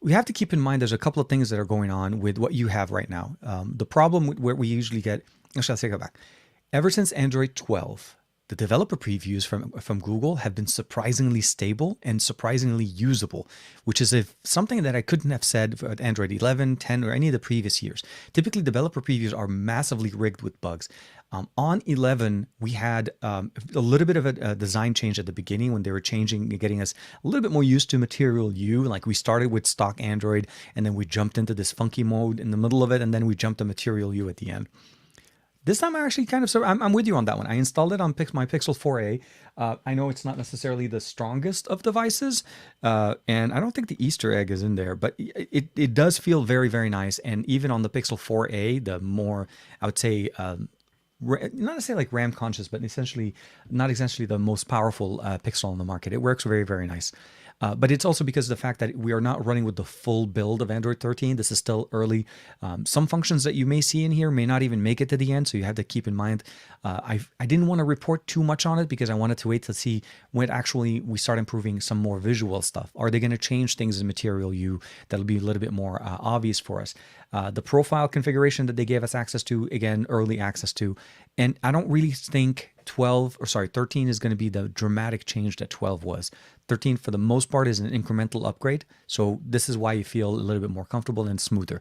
We have to keep in mind there's a couple of things that are going on with what you have right now. The problem with where we usually get, actually, I'll take it back. Ever since Android 12, the developer previews from Google have been surprisingly stable and surprisingly usable, which is something that I couldn't have said for Android 11, 10, or any of the previous years. Typically, developer previews are massively rigged with bugs. On 11, we had a little bit of a design change at the beginning when they were changing, getting us a little bit more used to Material U. Like we started with stock Android, and then we jumped into this funky mode in the middle of it, and then we jumped to Material U at the end. This time I actually kind of, I'm with you on that one. I installed it on my Pixel 4a. I know it's not necessarily the strongest of devices, and I don't think the Easter egg is in there, but it does feel very, very nice. And even on the Pixel 4a, the more, I would say, not necessarily like RAM conscious, but not essentially the most powerful Pixel on the market. It works very, very nice. But it's also because of the fact that we are not running with the full build of Android 13. This is still early. Some functions that you may see in here may not even make it to the end, so you have to keep in mind. I didn't want to report too much on it because I wanted to wait to see when actually we start improving some more visual stuff. Are they going to change things in Material U that'll be a little bit more obvious for us? The profile configuration that they gave us access to, again, early access to. And I don't really think 13 is going to be the dramatic change that 12 was. 13 for the most part is an incremental upgrade. So this is why you feel a little bit more comfortable and smoother.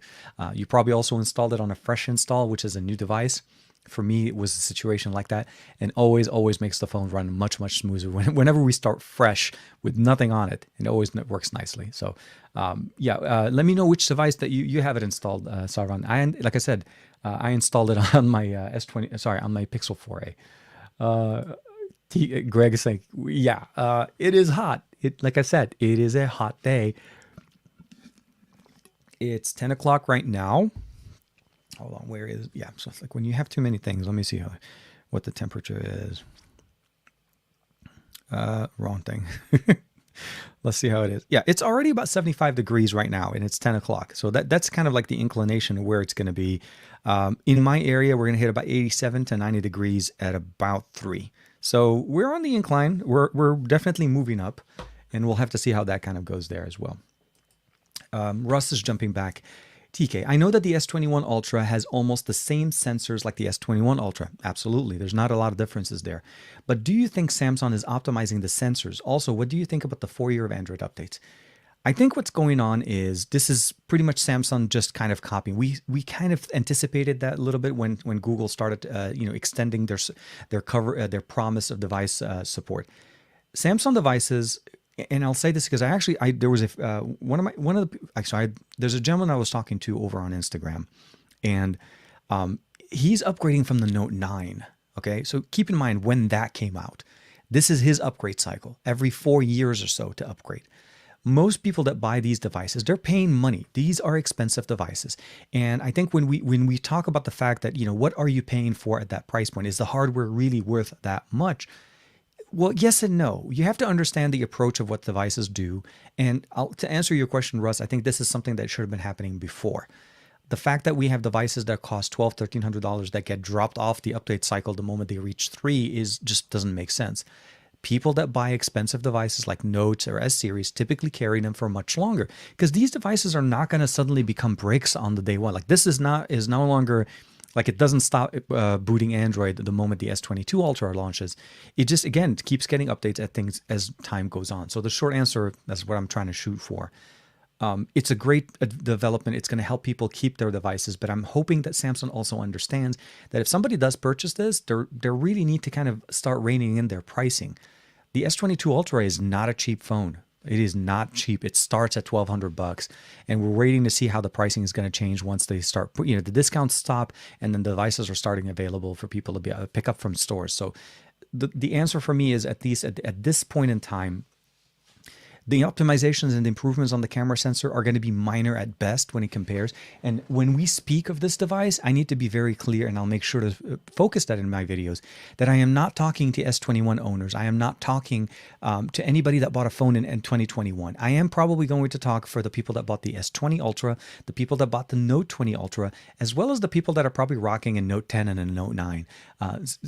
You probably also installed it on a fresh install, which is a new device. For me, it was a situation like that, and always makes the phone run much, much smoother. Whenever we start fresh with nothing on it, it always works nicely. So let me know which device that you have it installed, Sarvan. Like I said, I installed it on my on my Pixel 4a. Greg is saying, it is hot. Like I said, it is a hot day. It's 10 o'clock right now. Hold on, where is, so it's like when you have too many things, let me see what the temperature is. Wrong thing. Let's see how it is. Yeah, it's already about 75 degrees right now, and it's 10 o'clock. So that's kind of like the inclination of where it's going to be. In my area, we're going to hit about 87 to 90 degrees at about 3. So we're on the incline. We're definitely moving up, and we'll have to see how that kind of goes there as well. Russ is jumping back. TK, I know that the S21 Ultra has almost the same sensors like the S21 Ultra. Absolutely. There's not a lot of differences there. But do you think Samsung is optimizing the sensors? Also, what do you think about the 4-year of Android updates? I think what's going on is this is pretty much Samsung just kind of copying. We kind of anticipated that a little bit when Google started extending their promise of device support. Samsung devices, and I'll say this because there was there's a gentleman I was talking to over on Instagram, and he's upgrading from the Note 9. Okay, so keep in mind when that came out. This is his upgrade cycle every 4 years or so to upgrade. most people that buy these devices, they're paying money. These are expensive devices. And I think when we talk about the fact that, what are you paying for at that price point? Is the hardware really worth that much? Well, yes and no. You have to understand the approach of what devices do. And to answer your question, Russ, I think this is something that should have been happening before. The fact that we have devices that cost $1,200, $1,300 that get dropped off the update cycle the moment they reach 3 is just doesn't make sense. People that buy expensive devices like Notes or S series typically carry them for much longer because these devices are not going to suddenly become bricks on the day one. Like this is no longer like it doesn't stop booting Android the moment the S22 Ultra launches. It just, again, keeps getting updates at things as time goes on. So the short answer, that's what I'm trying to shoot for. It's a great development. It's going to help people keep their devices, but I'm hoping that Samsung also understands that if somebody does purchase this, they really need to kind of start reining in their pricing. The S22 Ultra is not a cheap phone. It is not cheap. It starts at $1,200, and we're waiting to see how the pricing is going to change once they start. The discounts stop, and then the devices are starting available for people to be able to pick up from stores. So, the answer for me is at least at this point in time, the optimizations and the improvements on the camera sensor are going to be minor at best when it compares. And when we speak of this device, I need to be very clear, and I'll make sure to focus that in my videos, that I am not talking to S21 owners. I am not talking to anybody that bought a phone in 2021. I am probably going to talk for the people that bought the S20 Ultra, the people that bought the Note 20 Ultra, as well as the people that are probably rocking a Note 10 and a Note 9.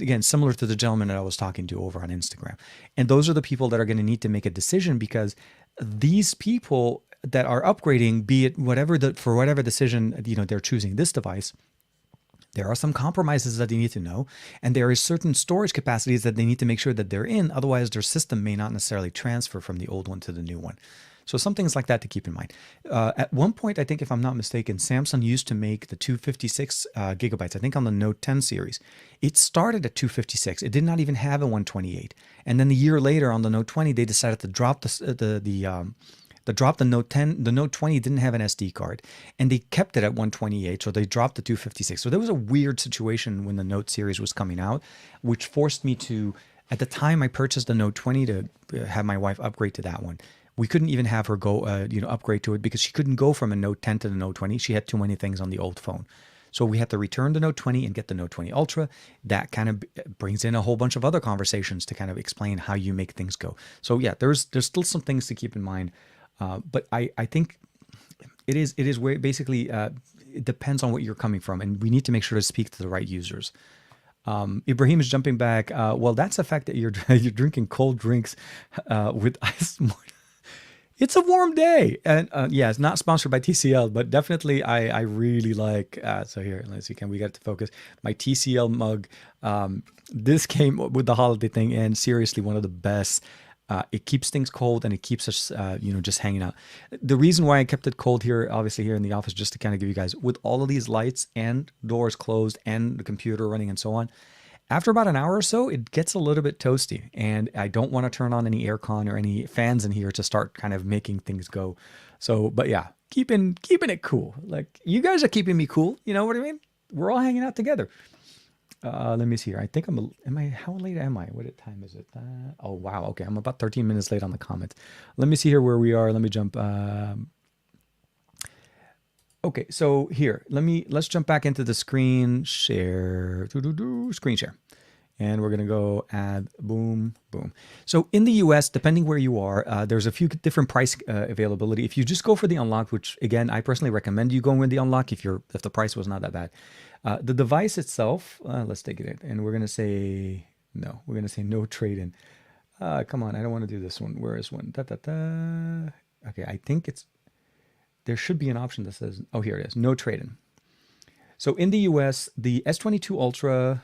Again, similar to the gentleman that I was talking to over on Instagram. And those are the people that are going to need to make a decision, because these people that are upgrading, be it for whatever decision they're choosing this device, there are some compromises that they need to know, and there is certain storage capacities that they need to make sure that they're in. Otherwise, their system may not necessarily transfer from the old one to the new one. So some things like that to keep in mind. At one point, I think if I'm not mistaken, Samsung used to make the 256 gigabytes, I think on the Note 10 series. It started at 256. It did not even have a 128. And then a year later on the Note 20, they decided to drop the Note 10. The Note 20 didn't have an SD card, and they kept it at 128, so they dropped the 256. So there was a weird situation when the Note series was coming out, which forced me to, at the time I purchased the Note 20 to have my wife upgrade to that one. We couldn't even have her go, upgrade to it because she couldn't go from a Note 10 to the Note 20. She had too many things on the old phone. So we had to return the Note 20 and get the Note 20 Ultra. That kind of brings in a whole bunch of other conversations to kind of explain how you make things go. So yeah, there's still some things to keep in mind. But I think it is where basically it depends on what you're coming from, and we need to make sure to speak to the right users. Ibrahim is jumping back. Well, that's the fact that you're drinking cold drinks with ice. It's a warm day, and yeah, it's not sponsored by TCL, but definitely I really like. So here, let's see, can we get it to focus? My TCL mug. This came with the holiday thing, and seriously, one of the best. It keeps things cold, and it keeps us, just hanging out. The reason why I kept it cold here, obviously here in the office, just to kind of give you guys, with all of these lights and doors closed and the computer running and so on, after about an hour or so, it gets a little bit toasty, and I don't want to turn on any aircon or any fans in here to start kind of making things go. So, but yeah, keeping it cool. Like, you guys are keeping me cool. You know what I mean? We're all hanging out together. Let me see here. I think how late am I? What time is it? Oh, wow. Okay. I'm about 13 minutes late on the comments. Let me see here where we are. Let me jump. Okay. So here, let's jump back into the screen share, screen share. And we're going to go add, boom, boom. So in the US, depending where you are, there's a few different price availability. If you just go for the unlock, which again, I personally recommend you going with the unlock if the price was not that bad. The device itself, let's take it in, and we're going to say no. We're going to say no trade-in. Come on, I don't want to do this one. Where is one? Okay, I think there should be an option that says, oh, here it is, no trade-in. So in the US, the S22 Ultra,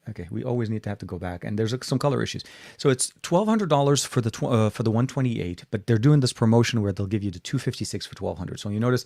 okay, we always need to have to go back, and there's some color issues. So it's $1,200 for the 128, but they're doing this promotion where they'll give you the 256 for $1,200. So you notice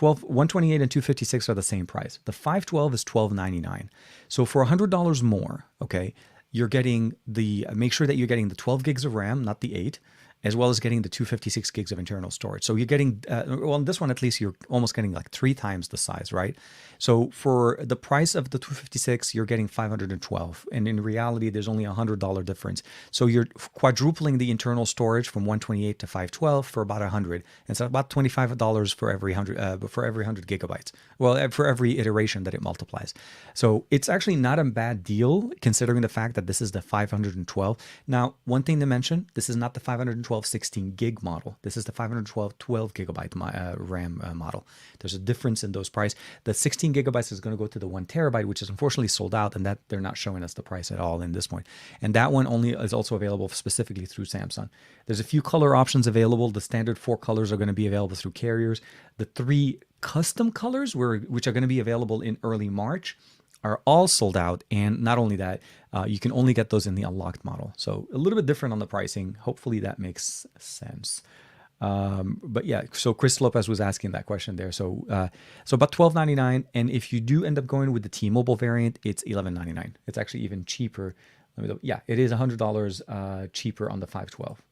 128 and 256 are the same price. The 512 is $1,299. So for $100 more, okay, you're getting make sure that you're getting the 12 gigs of RAM, not the 8. as well as getting the 256 gigs of internal storage. So you're getting, well, on this one at least, you're almost getting like 3 times the size, right? So for the price of the 256, you're getting 512. And in reality, there's only a $100 difference. So you're quadrupling the internal storage from 128 to 512 for about 100. It's about $25 for every 100 gigabytes. Well, for every iteration that it multiplies. So it's actually not a bad deal considering the fact that this is the 512. Now, one thing to mention, this is not the 512 16 gig model. This is the 512 12 gigabyte RAM model. There's a difference in those price. The 16 gigabytes is going to go to the 1 terabyte, which is unfortunately sold out, and that they're not showing us the price at all in this point. And that one only is also available specifically through Samsung. There's a few color options available. The standard 4 colors are going to be available through carriers. The 3 custom colors, which are going to be available in early March, are all sold out. And not only that, you can only get those in the unlocked model. So a little bit different on the pricing. Hopefully that makes sense. But yeah, so Chris Lopez was asking that question there. So about $12.99. And if you do end up going with the T-Mobile variant, it's $11.99. It's actually even cheaper. Yeah, it is $100 cheaper on the 512.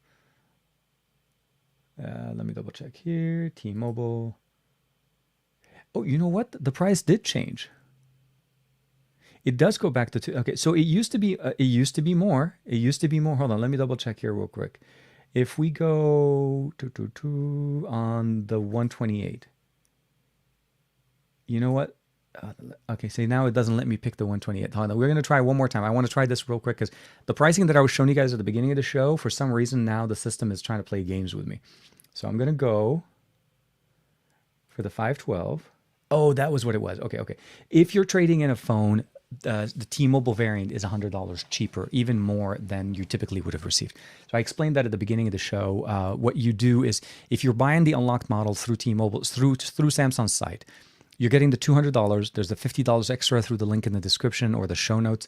Let me double check here. T-Mobile. Oh, you know what? The price did change. It does go back to two. Okay, so it used to be more. It used to be more. Hold on, let me double check here real quick. If we go on the 128, you know what? Okay, so now it doesn't let me pick the 128. Hold on, we're going to try one more time. I want to try this real quick because the pricing that I was showing you guys at the beginning of the show, for some reason now the system is trying to play games with me. So I'm going to go for the 512. Oh, that was what it was. Okay. If you're trading in a phone, the T-Mobile variant is $100 cheaper, even more than you typically would have received. So I explained that at the beginning of the show. What you do is, if you're buying the unlocked model through T-Mobile, through Samsung's site, you're getting the $200. There's the $50 extra through the link in the description or the show notes.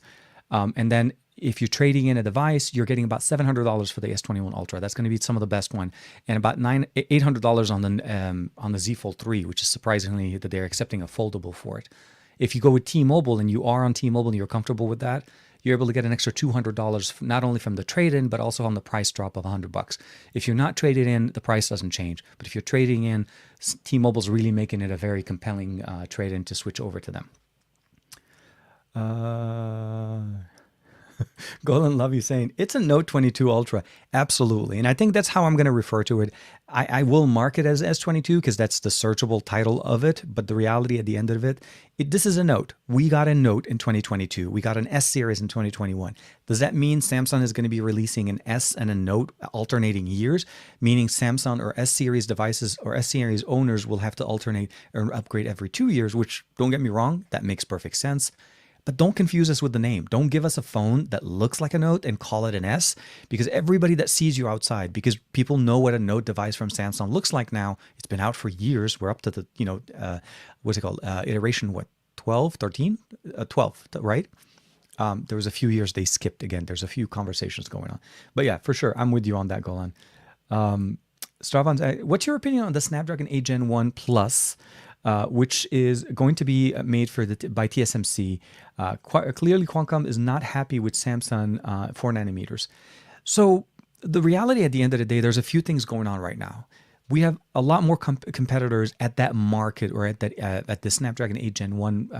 And then if you're trading in a device, you're getting about $700 for the S21 Ultra. That's going to be some of the best one, and about $800 on the Z Fold 3, which is surprisingly that they're accepting a foldable for it. If you go with T-Mobile and you are on T-Mobile and you're comfortable with that, you're able to get an extra $200 not only from the trade-in but also on the price drop of $100. If you're not traded in, the price doesn't change. But if you're trading in, T-Mobile's really making it a very compelling trade-in to switch over to them. Golden Love you saying it's a Note 22 Ultra. Absolutely. And I think that's how I'm going to refer to it. I will mark it as S22 because that's the searchable title of it. But the reality at the end of it, this is a Note. We got a Note in 2022. We got an S series in 2021. Does that mean Samsung is going to be releasing an S and a Note alternating years? Meaning Samsung or S series devices or S series owners will have to alternate or upgrade every 2 years, which, don't get me wrong, that makes perfect sense. But don't confuse us with the name. Don't give us a phone that looks like a Note and call it an S, because everybody that sees you outside, because people know what a Note device from Samsung looks like now. It's been out for years. We're up to the, what's it called? Iteration, 12, 13? 12, right? There was a few years they skipped again. There's a few conversations going on. But yeah, for sure. I'm with you on that, Golan. Stravan, what's your opinion on the Snapdragon 8 Gen 1 Plus? Which is going to be made by TSMC. Clearly, Qualcomm is not happy with Samsung 4 nanometers. So the reality at the end of the day, there's a few things going on right now. We have a lot more competitors at that market or at the Snapdragon 8 Gen 1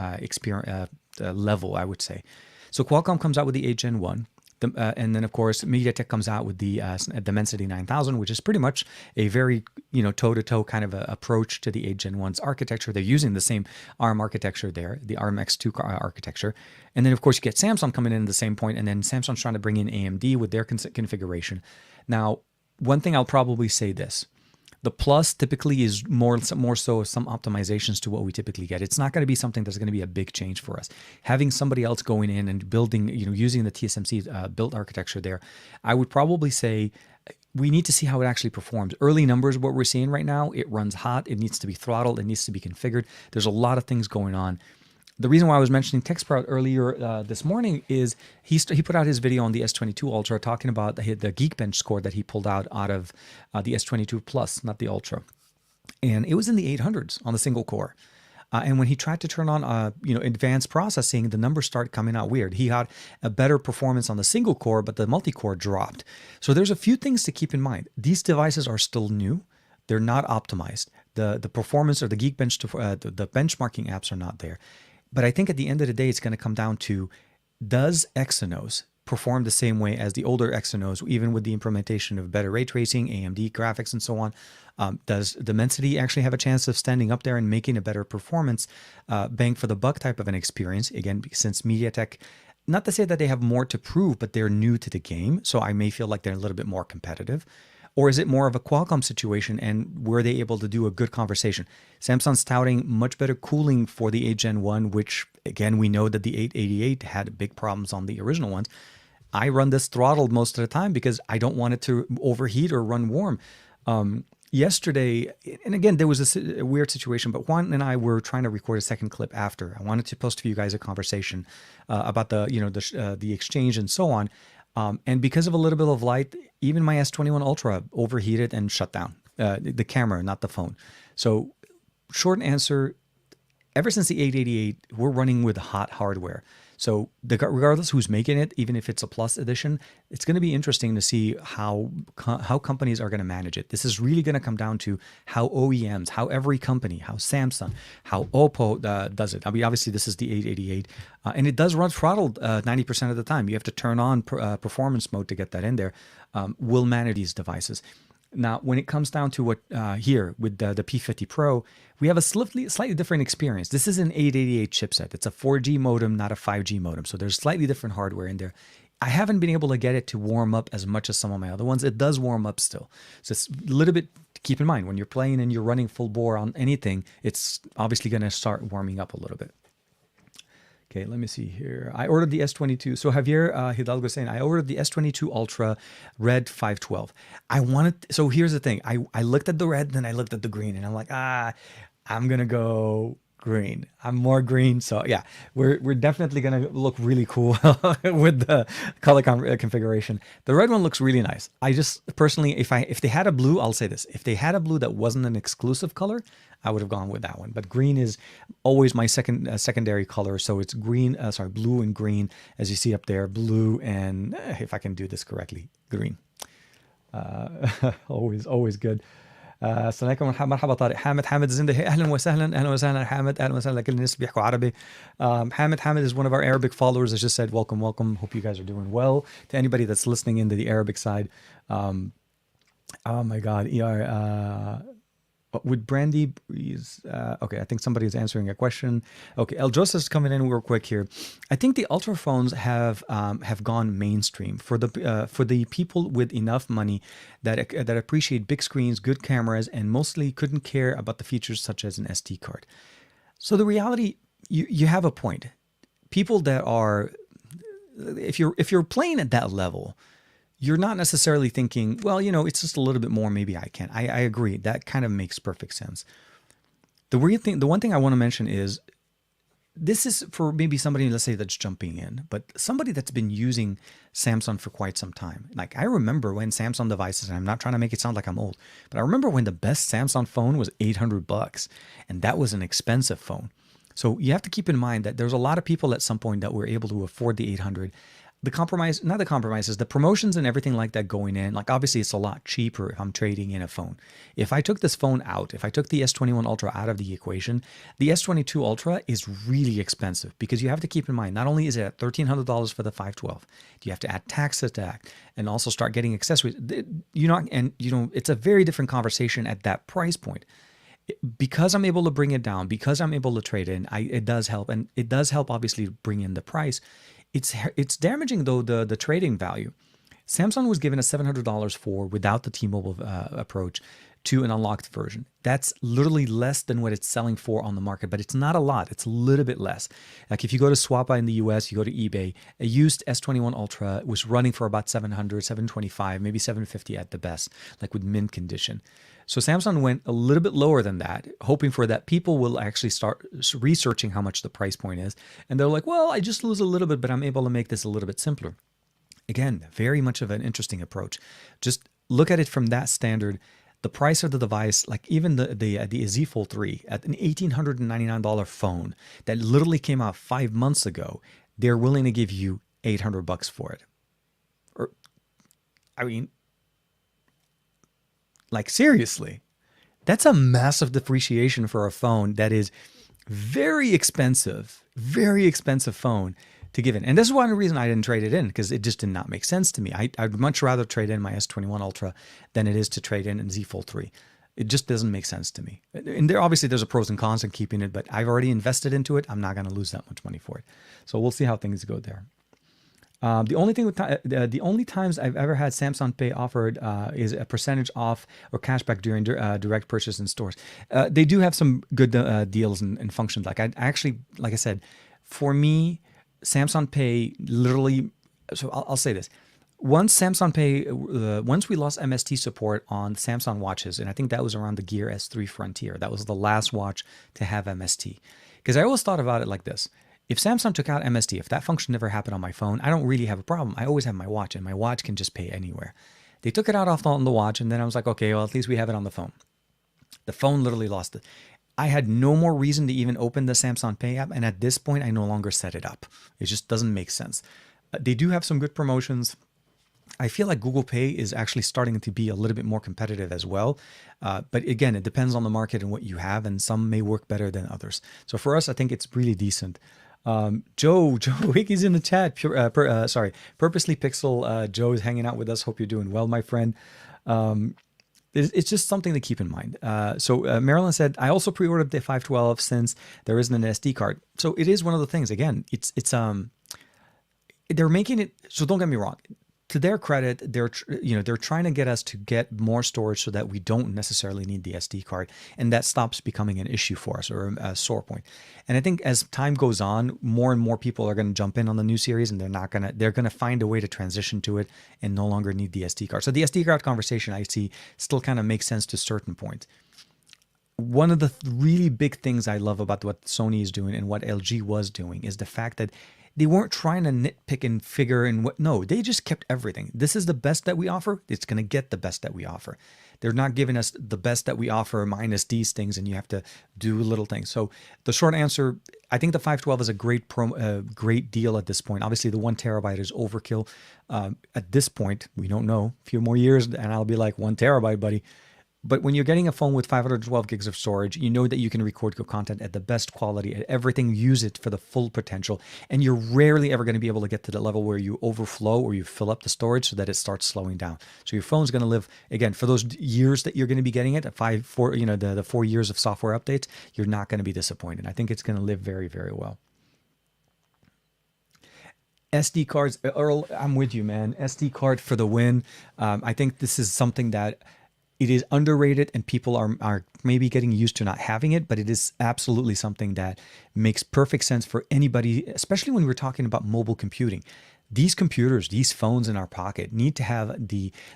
level, I would say. So Qualcomm comes out with the 8 Gen 1. And then, of course, MediaTek comes out with the Dimensity 9000, which is pretty much a very, toe-to-toe kind of a approach to the 8 Gen 1's architecture. They're using the same ARM architecture there, the ARM X2 architecture. And then, of course, you get Samsung coming in at the same point, and then Samsung's trying to bring in AMD with their configuration. Now, one thing I'll probably say this. The Plus typically is more so some optimizations to what we typically get. It's not going to be something that's going to be a big change for us. Having somebody else going in and building, using the TSMC built architecture there, I would probably say we need to see how it actually performs. Early numbers, what we're seeing right now, it runs hot. It needs to be throttled. It needs to be configured. There's a lot of things going on. The reason why I was mentioning TechSprout earlier this morning is he put out his video on the S22 Ultra talking about the Geekbench score that he pulled out of the S22 Plus, not the Ultra. And it was in the 800s on the single core. And when he tried to turn on, advanced processing, the numbers start coming out weird. He had a better performance on the single core, but the multi-core dropped. So there's a few things to keep in mind. These devices are still new. They're not optimized. The performance or the Geekbench, the benchmarking apps are not there. But I think at the end of the day, it's going to come down to, does Exynos perform the same way as the older Exynos, even with the implementation of better ray tracing, AMD graphics, and so on? Does Dimensity actually have a chance of standing up there and making a better performance, bang for the buck type of an experience? Again, since MediaTek, not to say that they have more to prove, but they're new to the game, so I may feel like they're a little bit more competitive. Or is it more of a Qualcomm situation, and were they able to do a good conversation? Samsung's touting much better cooling for the 8 Gen 1, which, again, we know that the 888 had big problems on the original ones. I run this throttled most of the time because I don't want it to overheat or run warm. Yesterday, and again, there was a weird situation, but Juan and I were trying to record a second clip after. I wanted to post for you guys a conversation about the exchange and so on. And because of a little bit of light, even my S21 Ultra overheated and shut down, the camera, not the phone. So short answer, ever since the 888, we're running with hot hardware. So regardless who's making it, even if it's a Plus edition, it's going to be interesting to see how companies are going to manage it. This is really going to come down to how OEMs, how every company, how Samsung, how Oppo does it. I mean, obviously this is the 888, and it does run throttled 90% of the time. You have to turn on performance mode to get that in there. We'll manage these devices. Now, when it comes down to what here with the P50 Pro, we have a slightly different experience. This is an 888 chipset. It's a 4G modem, not a 5G modem. So there's slightly different hardware in there. I haven't been able to get it to warm up as much as some of my other ones. It does warm up still. So it's a little bit to keep in mind. When you're playing and you're running full bore on anything, it's obviously going to start warming up a little bit. Okay, let me see here. I ordered the S22. So Javier Hidalgo saying, I ordered the S22 Ultra Red 512. So here's the thing. I looked at the red, then I looked at the green, and I'm like, I'm going to go green. I'm more green. So yeah, we're definitely going to look really cool with the color configuration. The red one looks really nice. I just personally, if they had a blue, I'll say this. If they had a blue that wasn't an exclusive color, I would have gone with that one. But green is always my secondary color. So it's green, blue and green, as you see up there, blue and, if I can do this correctly, green. Always good. السلام عليكم مرحبا طارق حامد زنده اهلا وسهلا حامد اهلا وسهلا لكل الناس بيحكوا عربي. Hamid is one of our Arabic followers. I just said welcome. Hope you guys are doing well. To anybody that's listening into the Arabic side, oh my God, would Brandy Breeze? Okay, I think somebody is answering a question. Okay, El Joseph's coming in real quick here. I think the Ultra phones have gone mainstream for the people with enough money that appreciate big screens, good cameras, and mostly couldn't care about the features such as an SD card. So the reality, you have a point. People that are, if you're playing at that level, you're not necessarily thinking, well, it's just a little bit more, maybe I can. I agree. That kind of makes perfect sense. The one thing I want to mention is, this is for maybe somebody, let's say, that's jumping in, but somebody that's been using Samsung for quite some time. Like, I remember when Samsung devices, and I'm not trying to make it sound like I'm old, but I remember when the best Samsung phone was $800, and that was an expensive phone. So you have to keep in mind that there's a lot of people at some point that were able to afford the 800. The promotions and everything like that going in, like obviously it's a lot cheaper if I'm trading in a phone. If I took this phone out, if I took the S21 Ultra out of the equation, the S22 Ultra is really expensive because you have to keep in mind, not only is it at $1,300 for the 512, you have to add tax to that and also start getting accessories. It's a very different conversation at that price point. Because I'm able to bring it down, because I'm able to trade in, it does help. And it does help, obviously, bring in the price. It's damaging, though, the trading value. Samsung was given a $700 for, without the T-Mobile approach, to an unlocked version. That's literally less than what it's selling for on the market, but it's not a lot. It's a little bit less. Like if you go to Swappa in the US, you go to eBay, a used S21 Ultra was running for about $700, $725, maybe $750 at the best, like with mint condition. So Samsung went a little bit lower than that, hoping for that people will actually start researching how much the price point is. And they're like, well, I just lose a little bit, but I'm able to make this a little bit simpler. Again, very much of an interesting approach. Just look at it from that standard. the price of the device, like even the Z Fold 3 at an $1,899 phone that literally came out 5 months ago, they're willing to give you $800 for it. Or, I mean, like seriously, that's a massive depreciation for a phone that is very expensive phone to give in. And this is one reason I didn't trade it in, because it just did not make sense to me. I'd much rather trade in my S21 Ultra than it is to trade in Z Fold 3. It just doesn't make sense to me. And there's a pros and cons in keeping it, but I've already invested into it. I'm not going to lose that much money for it. So we'll see how things go there. The only times I've ever had Samsung Pay offered is a percentage off or cashback during direct purchase in stores. They do have some good deals and functions. Like I said, for me, Samsung Pay literally. So I'll say this: once Samsung Pay, once we lost MST support on Samsung watches, and I think that was around the Gear S3 Frontier. That was the last watch to have MST. Because I always thought about it like this. If Samsung took out MST, if that function never happened on my phone, I don't really have a problem. I always have my watch, and my watch can just pay anywhere. They took it out on the watch, and then I was like, okay, well, at least we have it on the phone. The phone literally lost it. I had no more reason to even open the Samsung Pay app, and at this point, I no longer set it up. It just doesn't make sense. They do have some good promotions. I feel like Google Pay is actually starting to be a little bit more competitive as well. But again, it depends on the market and what you have, and some may work better than others. So for us, I think it's really decent. Joe Hickey's in the chat. Purposely Pixel. Joe is hanging out with us. Hope you're doing well, my friend. It's just something to keep in mind. So Marilyn said, I also pre-ordered the 512 since there isn't an SD card. So it is one of the things. Again, they're making it. So don't get me wrong. To their credit, they're trying to get us to get more storage so that we don't necessarily need the SD card, and that stops becoming an issue for us or a sore point. And I think as time goes on, more and more people are going to jump in on the new series, and they're going to find a way to transition to it and no longer need the SD card. So the SD card conversation I see still kind of makes sense to a certain point. One of the really big things I love about what Sony is doing and what LG was doing is the fact that they weren't trying to nitpick and figure and what. No, they just kept everything. This is the best that we offer. It's going to get the best that we offer. They're not giving us the best that we offer minus these things, and you have to do little things. So the short answer, I think the 512 is a great deal at this point. Obviously, the 1 terabyte is overkill. At this point, we don't know. A few more years, and I'll be like, 1 terabyte, buddy. But when you're getting a phone with 512 gigs of storage, you know that you can record your content at the best quality, at everything, use it for the full potential. And you're rarely ever going to be able to get to the level where you overflow or you fill up the storage so that it starts slowing down. So your phone's going to live, again, for those years that you're going to be getting it, the 4 years of software updates, you're not going to be disappointed. I think it's going to live very, very well. SD cards, Earl, I'm with you, man. SD card for the win. I think this is something that it is underrated, and people are maybe getting used to not having it, but it is absolutely something that makes perfect sense for anybody, especially when we're talking about mobile computing. These computers, these phones in our pocket need to have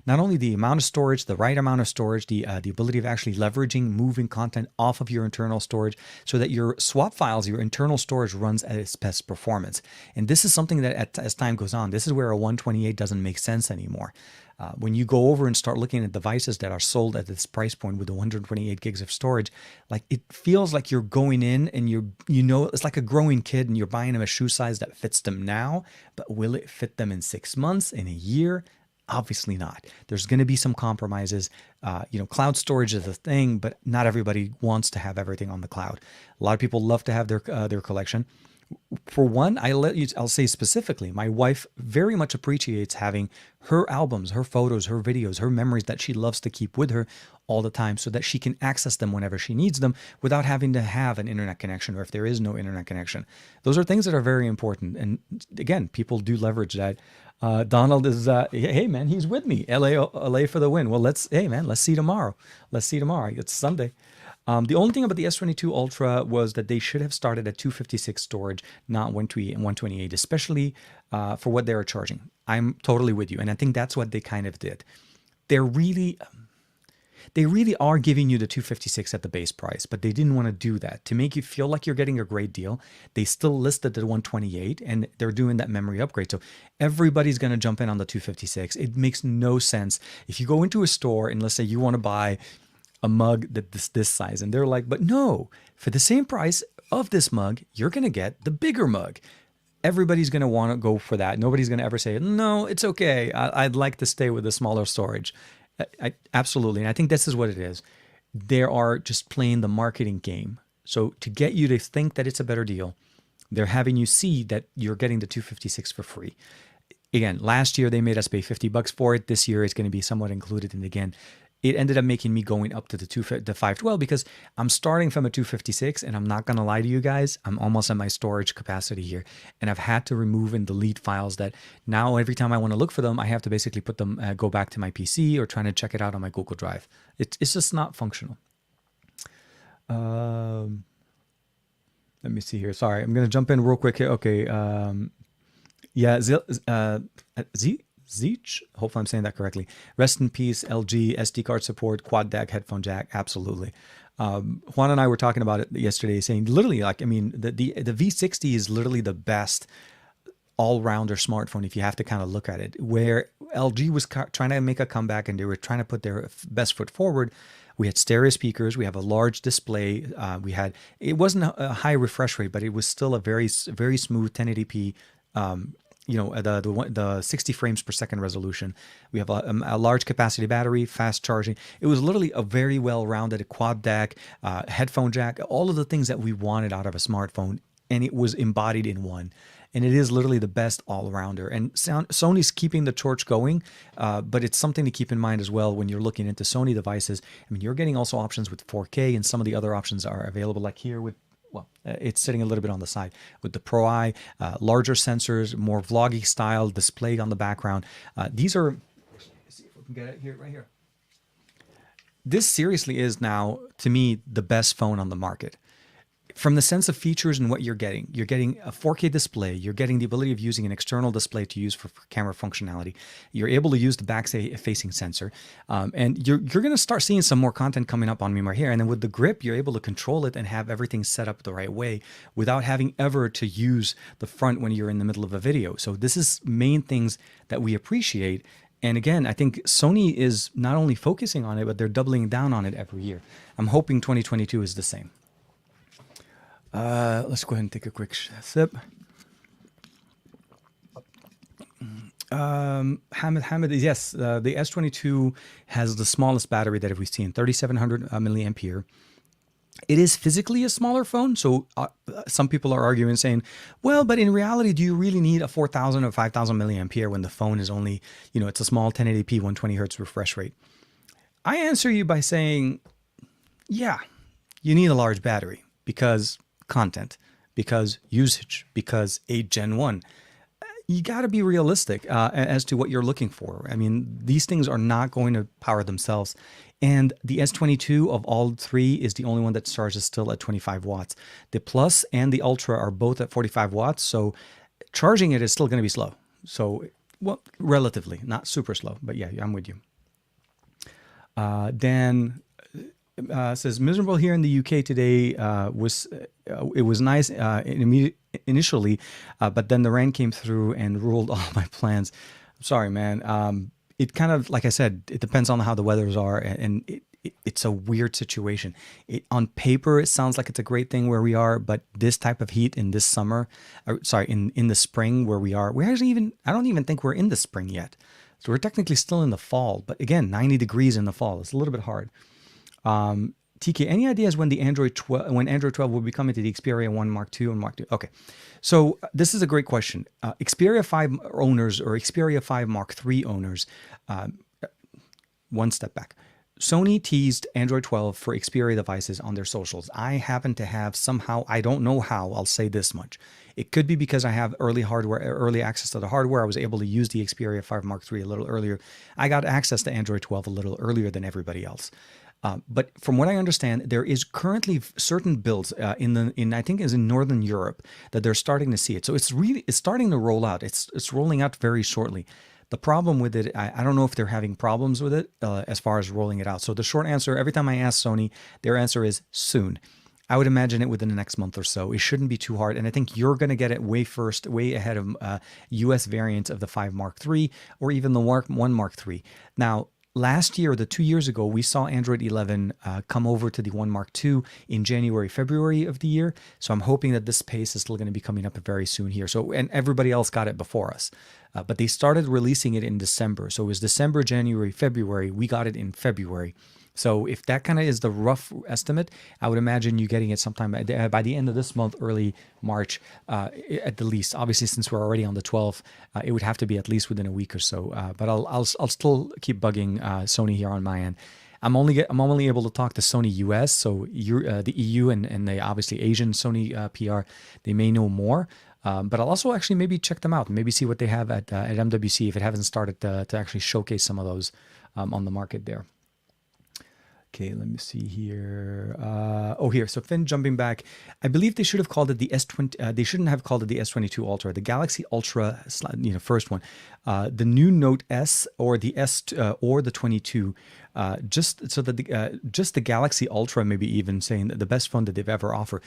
not only the amount of storage, the right amount of storage, the ability of actually leveraging, moving content off of your internal storage so that your swap files, your internal storage runs at its best performance. And this is something that as time goes on, this is where a 128 doesn't make sense anymore. When you go over and start looking at devices that are sold at this price point with the 128 gigs of storage, like it feels like you're going in and it's like a growing kid and you're buying them a shoe size that fits them now, but will it fit them in 6 months, in a year? Obviously not. There's going to be some compromises. Cloud storage is a thing, but not everybody wants to have everything on the cloud. A lot of people love to have their collection. For one, I'll say specifically, my wife very much appreciates having her albums, her photos, her videos, her memories that she loves to keep with her all the time so that she can access them whenever she needs them without having to have an internet connection, or if there is no internet connection. Those are things that are very important. And again, people do leverage that. Donald is, hey man, he's with me. LA for the win. Well, let's see tomorrow. It's Sunday. The only thing about the S22 Ultra was that they should have started at 256 storage, not 128, especially for what they are charging. I'm totally with you. And I think that's what they kind of did. They're really, They really are giving you the 256 at the base price, but they didn't want to do that. To make you feel like you're getting a great deal, they still listed the 128 and they're doing that memory upgrade. So everybody's going to jump in on the 256. It makes no sense. If you go into a store and let's say you want to buy a mug that's this size, and they're like, but no, for the same price of this mug, you're going to get the bigger mug. Everybody's going to want to go for that. Nobody's going to ever say, no, it's okay. I'd like to stay with the smaller storage. Absolutely. And I think this is what it is. They are just playing the marketing game. So to get you to think that it's a better deal, they're having you see that you're getting the 256 for free. Again, last year they made us pay $50 for it. This year it's going to be somewhat included. And again, it ended up making me going up to the 512 because I'm starting from a 256, and I'm not going to lie to you guys, I'm almost at my storage capacity here. And I've had to remove and delete files that now every time I want to look for them, I have to basically put them, go back to my PC or trying to check it out on my Google Drive. It's just not functional. Let me see here. Sorry, I'm going to jump in real quick here. Okay. Yeah, Zeech, hopefully I'm saying that correctly. Rest in peace, LG, SD card support, quad DAC, headphone jack, absolutely. Juan and I were talking about it yesterday, saying literally, like, I mean, the V60 is literally the best all-rounder smartphone if you have to kind of look at it. Where LG was trying to make a comeback and they were trying to put their best foot forward, we had stereo speakers, we have a large display, it wasn't a high refresh rate, but it was still a very, very smooth 1080p, the 60 frames per second resolution. We have a large capacity battery, fast charging. It was literally a very well-rounded quad DAC, headphone jack, all of the things that we wanted out of a smartphone, and it was embodied in one. And it is literally the best all-rounder. And Sony's keeping the torch going, but it's something to keep in mind as well when you're looking into Sony devices. I mean, you're getting also options with 4K, and some of the other options are available, like here with, it's sitting a little bit on the side with the Pro Eye, larger sensors, more vloggy style display on the background. These are, let's see if we can get it here, right here. This seriously is now, to me, the best phone on the market. From the sense of features and what you're getting a 4K display, you're getting the ability of using an external display to use for camera functionality. You're able to use the back-facing sensor, and you're going to start seeing some more content coming up on me right here. And then with the grip, you're able to control it and have everything set up the right way without having ever to use the front when you're in the middle of a video. So this is main things that we appreciate. And again, I think Sony is not only focusing on it, but they're doubling down on it every year. I'm hoping 2022 is the same. Let's go ahead and take a quick sip. Hamid, yes, the S22 has the smallest battery that we've seen, 3,700 milliampere. It is physically a smaller phone, so some people are arguing, saying, well, but in reality, do you really need a 4,000 or 5,000 milliampere when the phone is only, it's a small 1080p 120 hertz refresh rate? I answer you by saying, yeah, you need a large battery because content, because usage, because 8 Gen 1. You got to be realistic as to what you're looking for. I mean, these things are not going to power themselves. And the S22 of all three is the only one that charges still at 25 watts. The Plus and the Ultra are both at 45 watts. So charging it is still going to be slow. So, well, relatively, not super slow. But yeah, I'm with you. Dan says, miserable here in the UK today. It was nice initially, but then the rain came through and ruled all my plans. I'm sorry, man. It kind of, like I said, it depends on how the weathers are, and it's a weird situation. On paper, it sounds like it's a great thing where we are, but this type of heat in this summer, in the spring where we are, I don't even think we're in the spring yet. So we're technically still in the fall, but again, 90 degrees in the fall. It's a little bit hard. TK, any ideas when Android 12 will be coming to the Xperia 1 Mark II and Mark II? Okay, so this is a great question. Xperia 5 owners or Xperia 5 Mark III owners, one step back. Sony teased Android 12 for Xperia devices on their socials. I happen to have somehow, I don't know how, I'll say this much. It could be because I have early access to the hardware. I was able to use the Xperia 5 Mark III a little earlier. I got access to Android 12 a little earlier than everybody else. But from what I understand, there is currently certain builds I think is in Northern Europe that they're starting to see it. So it's starting to roll out. It's rolling out very shortly. The problem with it, I don't know if they're having problems with it as far as rolling it out. So the short answer, every time I ask Sony, their answer is soon. I would imagine it within the next month or so. It shouldn't be too hard. And I think you're going to get it way first, way ahead of US variants of the 5 Mark III or even the 1 Mark III. Now, last year, the 2 years ago, we saw Android 11 come over to the 1 Mark II in January, February of the year. So I'm hoping that this pace is still going to be coming up very soon here. So, and everybody else got it before us. But they started releasing it in December. So it was December, January, February. We got it in February. So if that kind of is the rough estimate, I would imagine you getting it sometime by the end of this month, early March, at the least. Obviously, since we're already on the 12th, it would have to be at least within a week or so. But I'll still keep bugging Sony here on my end. I'm only able to talk to Sony US, so the EU and the obviously Asian Sony PR, they may know more. But I'll also actually maybe check them out and maybe see what they have at MWC if it hasn't started to actually showcase some of those on the market there. Okay, let me see here. Here. So Finn, jumping back, I believe they should have called it the S20. They shouldn't have called it the S22 Ultra. The Galaxy Ultra, first one, the new Note S or the S or the 22. Just so that just the Galaxy Ultra, maybe even saying that the best phone that they've ever offered.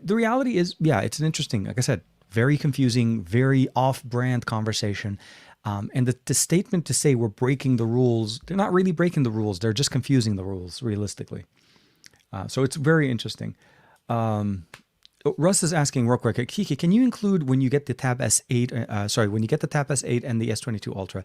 The reality is, yeah, it's an interesting, like I said, very confusing, very off-brand conversation. And the statement to say we're breaking the rules, they're not really breaking the rules. They're just confusing the rules, realistically. So it's very interesting. Russ is asking real quick, Kiki, can you include when you get the Tab S8, when you get the Tab S8 and the S22 Ultra,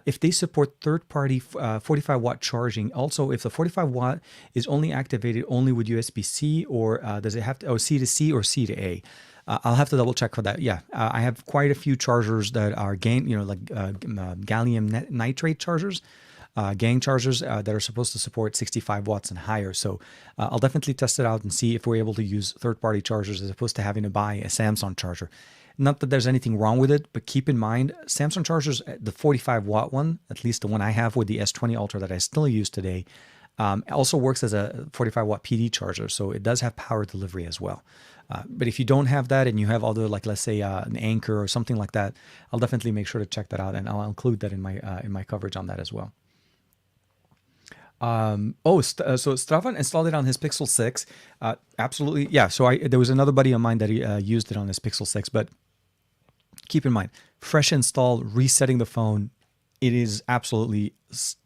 if they support third-party 45-watt charging, also if the 45-watt is only activated only with USB-C, or does it have to, C to C or C to A? I'll have to double check for that. Yeah, I have quite a few chargers that are gallium nitrate chargers, gang chargers that are supposed to support 65 watts and higher. So I'll definitely test it out and see if we're able to use third-party chargers as opposed to having to buy a Samsung charger. Not that there's anything wrong with it, but keep in mind, Samsung chargers, the 45-watt one, at least the one I have with the S20 Ultra that I still use today, also works as a 45-watt PD charger. So it does have power delivery as well. But if you don't have that and you have other, like let's say an Anchor or something like that, I'll definitely make sure to check that out, and I'll include that in my coverage on that as well. So Stefan installed it on his Pixel 6. Absolutely, yeah. So there was another buddy of mine that he used it on his Pixel 6. But keep in mind, fresh install, resetting the phone. It is absolutely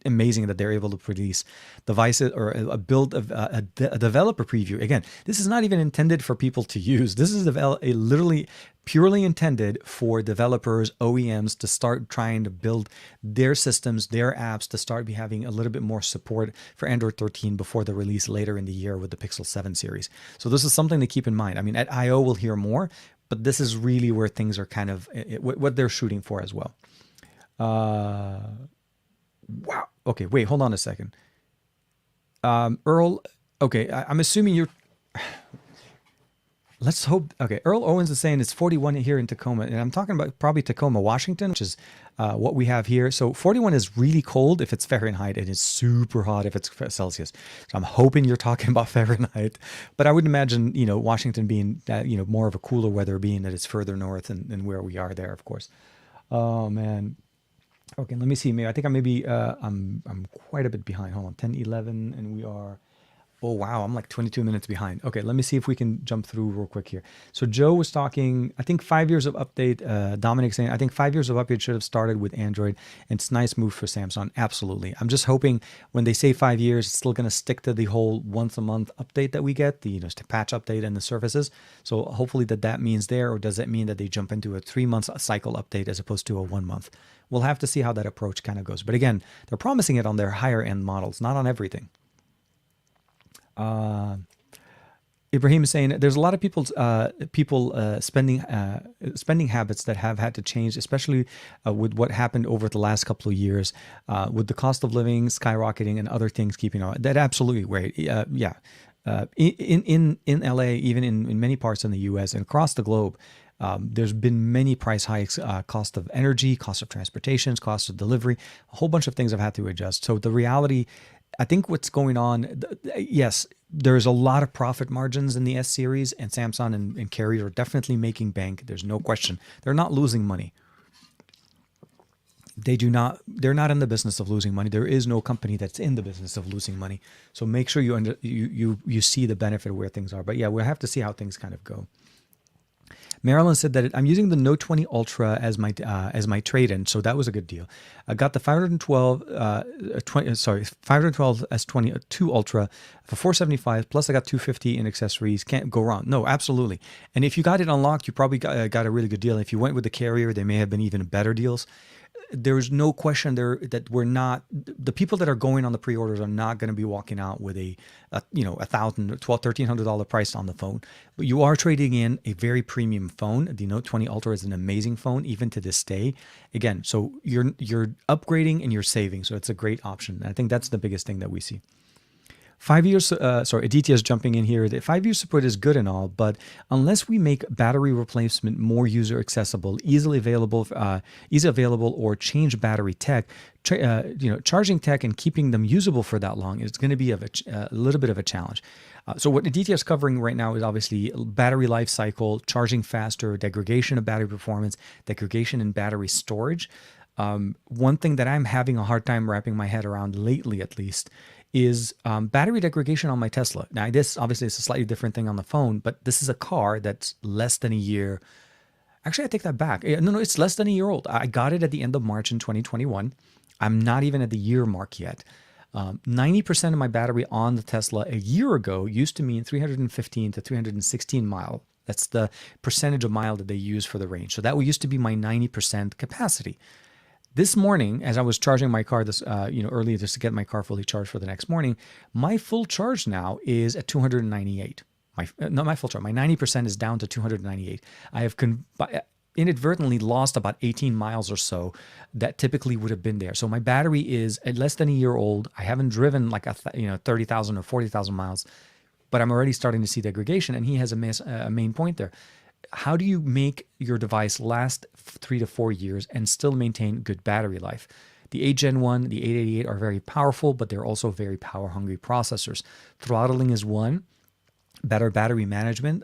amazing that they're able to release devices or a build of a developer preview. Again, this is not even intended for people to use. This is literally purely intended for developers, OEMs, to start trying to build their systems, their apps, to start having a little bit more support for Android 13 before the release later in the year with the Pixel 7 series. So this is something to keep in mind. I mean, at I/O we'll hear more, but this is really where things are kind of what they're shooting for as well. Wow. Okay, wait, hold on a second. Earl, okay, I'm assuming you're... Let's hope... Okay, Earl Owens is saying it's 41 here in Tacoma, and I'm talking about probably Tacoma, Washington, which is what we have here. So 41 is really cold if it's Fahrenheit, and it's super hot if it's Celsius. So I'm hoping you're talking about Fahrenheit, but I would imagine, Washington being, more of a cooler weather, being that it's further north than where we are there, of course. Oh, man. Okay, let me see. Maybe I think I'm quite a bit behind. Hold on, 10, 11, and we are. Oh wow, I'm like 22 minutes behind. Okay, let me see if we can jump through real quick here. So Joe was talking. I think 5 years of update. Dominic saying I think 5 years of update should have started with Android. And it's a nice move for Samsung. Absolutely. I'm just hoping when they say 5 years, it's still going to stick to the whole once a month update that we get, the patch update and the services. So hopefully that means there, or does that mean that they jump into a 3-month cycle update as opposed to a 1 month? We'll have to see how that approach kind of goes. But again, they're promising it on their higher end models, not on everything. Ibrahim is saying there's a lot of spending habits that have had to change, especially with what happened over the last couple of years, with the cost of living skyrocketing and other things keeping on. That absolutely right. Yeah. In LA, even in many parts in the US and across the globe, there's been many price hikes, cost of energy, cost of transportation, cost of delivery, a whole bunch of things have had to adjust. So the reality, I think what's going on, yes, there's a lot of profit margins in the S series, and Samsung and Carrier are definitely making bank. There's no question. They're not losing money. they're not in the business of losing money. There is no company that's in the business of losing money. So make sure you see the benefit of where things are. But yeah, we'll have to see how things kind of go. Marilyn said that I'm using the Note 20 Ultra as my trade-in, so that was a good deal. I got the 512 S22 Ultra for $475. Plus, I got $250 in accessories. Can't go wrong. No, absolutely. And if you got it unlocked, you probably got a really good deal. If you went with the carrier, they may have been even better deals. There's no question there that we're not, the people that are going on the pre-orders are not going to be walking out with a $1,000, $1,200, $1,300 price on the phone. But you are trading in a very premium phone. The Note 20 Ultra is an amazing phone, even to this day. Again, so you're upgrading and you're saving. So it's a great option. I think that's the biggest thing that we see. 5 years, Aditya is jumping in here. The 5 year support is good and all, but unless we make battery replacement more user accessible, easily available, or change battery tech, charging tech and keeping them usable for that long is going to be a little bit of a challenge. So what Aditya is covering right now is obviously battery life cycle, charging faster, degradation of battery performance, degradation in battery storage. One thing that I'm having a hard time wrapping my head around lately, at least, is battery degradation on my Tesla. Now, this obviously is a slightly different thing on the phone, but this is a car that's less than a year. Actually, I take that back. No, it's less than a year old. I got it at the end of March in 2021. I'm not even at the year mark yet. 90% of my battery on the Tesla a year ago used to mean 315 to 316 mile. That's the percentage of mile that they use for the range. So that used to be my 90% capacity. This morning, as I was charging my car earlier just to get my car fully charged for the next morning, my full charge now is at 298. Not my full charge. My 90% is down to 298. I have inadvertently lost about 18 miles or so that typically would have been there. So my battery is at less than a year old. I haven't driven like 30,000 or 40,000 miles, but I'm already starting to see degradation. And he has a main point there. How do you make your device last 3 to 4 years and still maintain good battery life? The 8 Gen 1, the 888 are very powerful, but they're also very power-hungry processors. Throttling is one. Better battery management,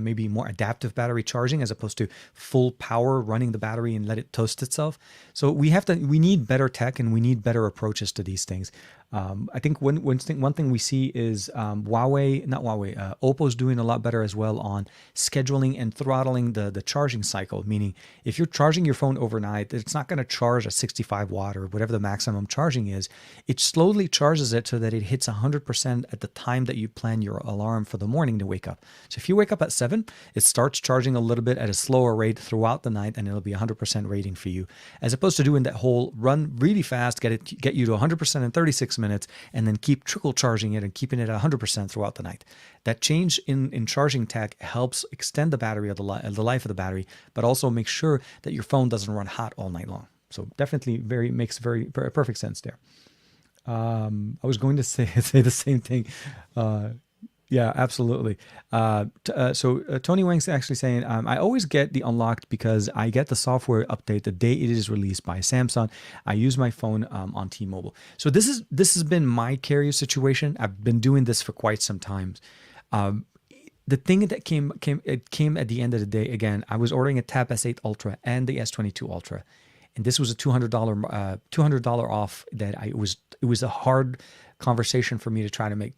maybe more adaptive battery charging as opposed to full power running the battery and let it toast itself. So we need better tech and we need better approaches to these things. I think one thing we see is Oppo's doing a lot better as well on scheduling and throttling the charging cycle. Meaning, if you're charging your phone overnight, it's not going to charge a 65 watt or whatever the maximum charging is. It slowly charges it so that it hits 100% at the time that you plan your alarm for the morning to wake up. So if you wake up at 7, it starts charging a little bit at a slower rate throughout the night, and it'll be 100% rating for you, as opposed to doing that whole run really fast, get you to 100% in 36 minutes, and then keep trickle charging it and keeping it at 100% throughout the night. That change in charging tech helps extend the battery of the life of the battery, but also make sure that your phone doesn't run hot all night long. So definitely makes very perfect sense there. I was going to say the same thing. Yeah, absolutely. So Tony Wang's actually saying, I always get the unlocked because I get the software update the day it is released by Samsung. I use my phone on T-Mobile. So this has been my carrier situation. I've been doing this for quite some time. The thing that came at the end of the day, again, I was ordering a Tab S8 Ultra and the S22 Ultra. And this was a $200 off that it was a hard conversation for me to try to make.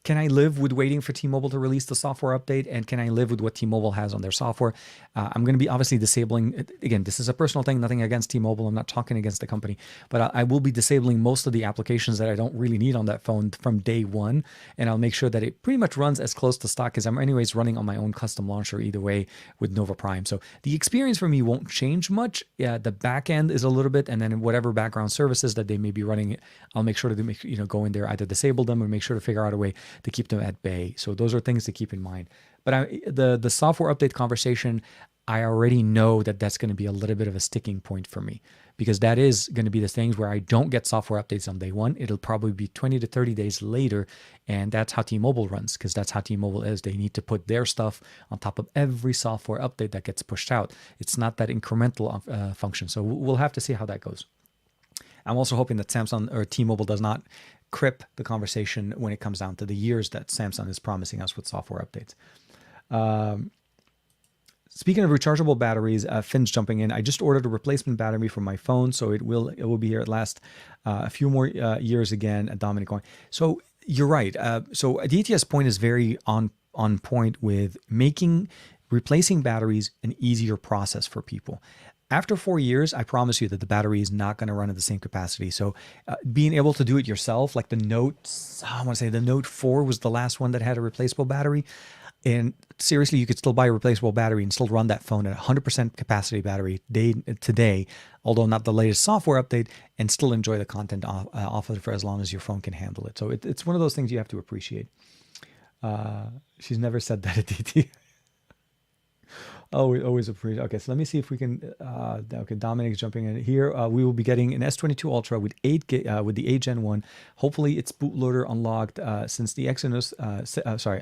Can I live with waiting for T-Mobile to release the software update? And can I live with what T-Mobile has on their software? I'm going to be obviously disabling, again, this is a personal thing, nothing against T-Mobile. I'm not talking against the company, but I will be disabling most of the applications that I don't really need on that phone from day one. And I'll make sure that it pretty much runs as close to stock as I'm anyways running on my own custom launcher either way with Nova Prime. So the experience for me won't change much. Yeah, the back end is a little bit, and then whatever background services that they may be running, I'll make sure to go in there, either disable them or make sure to figure out a way to keep them at bay. So those are things to keep in mind. But the software update conversation, I already know that that's going to be a little bit of a sticking point for me, because that is going to be the things where I don't get software updates on day one. It'll probably be 20 to 30 days later. And that's how T-Mobile runs, because that's how T-Mobile is. They need to put their stuff on top of every software update that gets pushed out. It's not that incremental function. So we'll have to see how that goes. I'm also hoping that Samsung or T-Mobile does not crip the conversation when it comes down to the years that Samsung is promising us with software updates. Speaking of rechargeable batteries, Finn's jumping in. I just ordered a replacement battery for my phone, so it will be here at last a few more years again. Dominic going. So you're right. So DTS point is very on point with making replacing batteries an easier process for people. After 4 years, I promise you that the battery is not going to run at the same capacity. So being able to do it yourself, like the Note, I want to say the Note 4 was the last one that had a replaceable battery. And seriously, you could still buy a replaceable battery and still run that phone at 100% capacity battery today, although not the latest software update, and still enjoy the content off of it for as long as your phone can handle it. So it's one of those things you have to appreciate. She's never said that at DT. Oh, we always appreciate. Okay, so let me see if we can. Okay, Dominic's jumping in here. We will be getting an S22 Ultra with with the 8 Gen 1. Hopefully, its bootloader unlocked since the Exynos.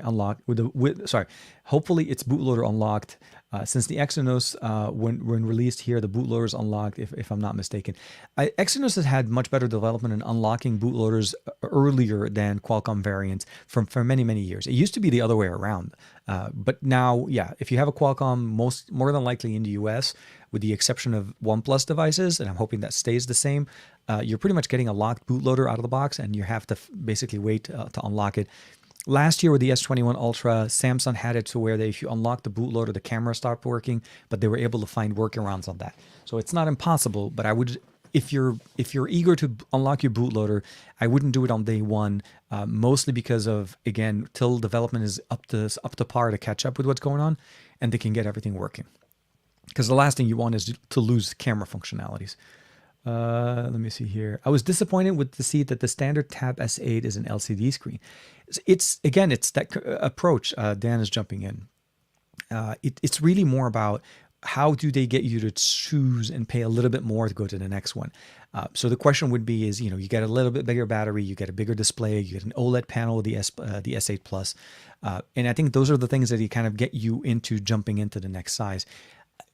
Unlocked with the sorry. Hopefully, its bootloader unlocked since the Exynos when released here. The bootloader is unlocked, if I'm not mistaken. Exynos has had much better development in unlocking bootloaders earlier than Qualcomm variants for many years. It used to be the other way around. But now, yeah, if you have a Qualcomm, more than likely in the US, with the exception of OnePlus devices, and I'm hoping that stays the same, you're pretty much getting a locked bootloader out of the box, and you have to basically wait to unlock it. Last year with the S21 Ultra, Samsung had it to where if you unlock the bootloader, the camera stopped working, but they were able to find workarounds on that. So it's not impossible, but I would, if you're eager to unlock your bootloader, I wouldn't do it on day one, mostly because of, again, till development is up to par to catch up with what's going on, and they can get everything working. Because the last thing you want is to lose camera functionalities. Let me see here. I was disappointed to see that the standard Tab S8 is an LCD screen. It's that approach. Dan is jumping in. It's really more about how do they get you to choose and pay a little bit more to go to the next one. So the question would be is, you get a little bit bigger battery, you get a bigger display, you get an OLED panel with the S8 Plus. And I think those are the things that kind of get you into jumping into the next size.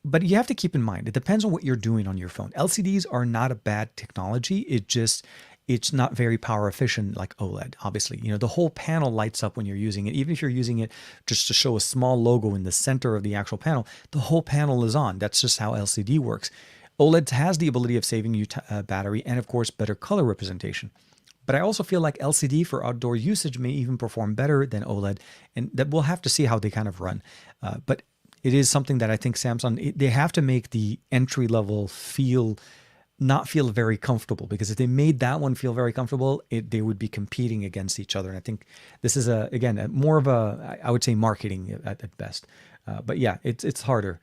But you have to keep in mind, it depends on what you're doing on your phone. LCDs are not a bad technology. It's not very power efficient like OLED, obviously. The whole panel lights up when you're using it. Even if you're using it just to show a small logo in the center of the actual panel, the whole panel is on. That's just how LCD works. OLED has the ability of saving you battery and, of course, better color representation. But I also feel like LCD for outdoor usage may even perform better than OLED, and that we'll have to see how they kind of run. But it is something that I think Samsung, they have to make the entry level not feel very comfortable, because if they made that one feel very comfortable, they would be competing against each other. And I think this is more of a, I would say, marketing at best. But yeah, it's harder.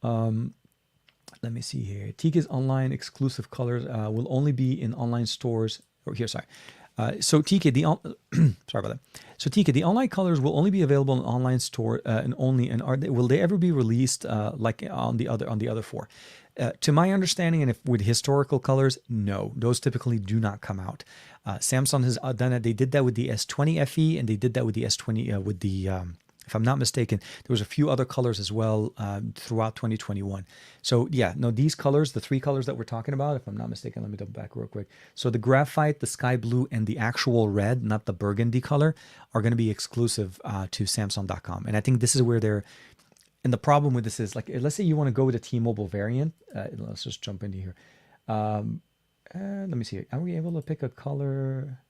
Let me see here. Tika's online exclusive colors will only be in online stores. So Tika, sorry about that. So Tika, the online colors will only be available in online store will they ever be released like on the other four? To my understanding, and with historical colors, no, those typically do not come out. Samsung has done it. They did that with the S20 FE, and they did that with the S20 with the. If I'm not mistaken, there was a few other colors as well throughout 2021. So yeah, no, these colors, the three colors that we're talking about, if I'm not mistaken, let me double back real quick. So the graphite, the sky blue, and the actual red, not the burgundy color, are going to be exclusive to Samsung.com. And I think this is where and the problem with this is, like, let's say you want to go with a T-Mobile variant. Let's just jump into here. Let me see. Are we able to pick a color?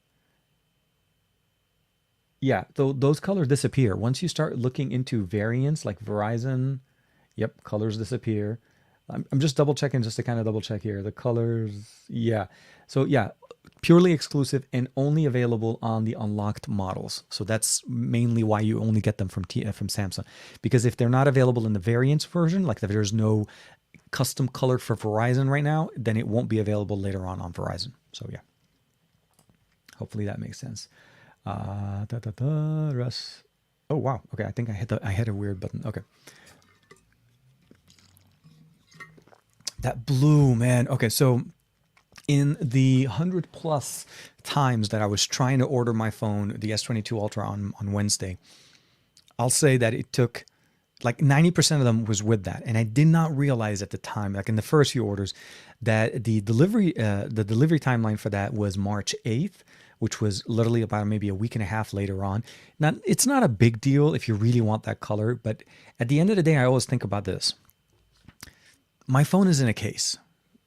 Yeah, those colors disappear. Once you start looking into variants like Verizon, yep, colors disappear. I'm just double checking just to kind of double check here. The colors, yeah. So yeah, purely exclusive and only available on the unlocked models. So that's mainly why you only get them from Samsung. Because if they're not available in the variants version, like if there's no custom color for Verizon right now, then it won't be available later on Verizon. So yeah, hopefully that makes sense. Russ. Oh wow. Okay, I think I hit a weird button. Okay. That blue, man. Okay, so in the 100+ times that I was trying to order my phone, the S22 Ultra on Wednesday, I'll say that it took like 90% of them was with that. And I did not realize at the time, like in the first few orders, that the delivery timeline for that was March 8th. which was literally about maybe a week and a half later on. Now, it's not a big deal if you really want that color, but at the end of the day, I always think about this. My phone is in a case.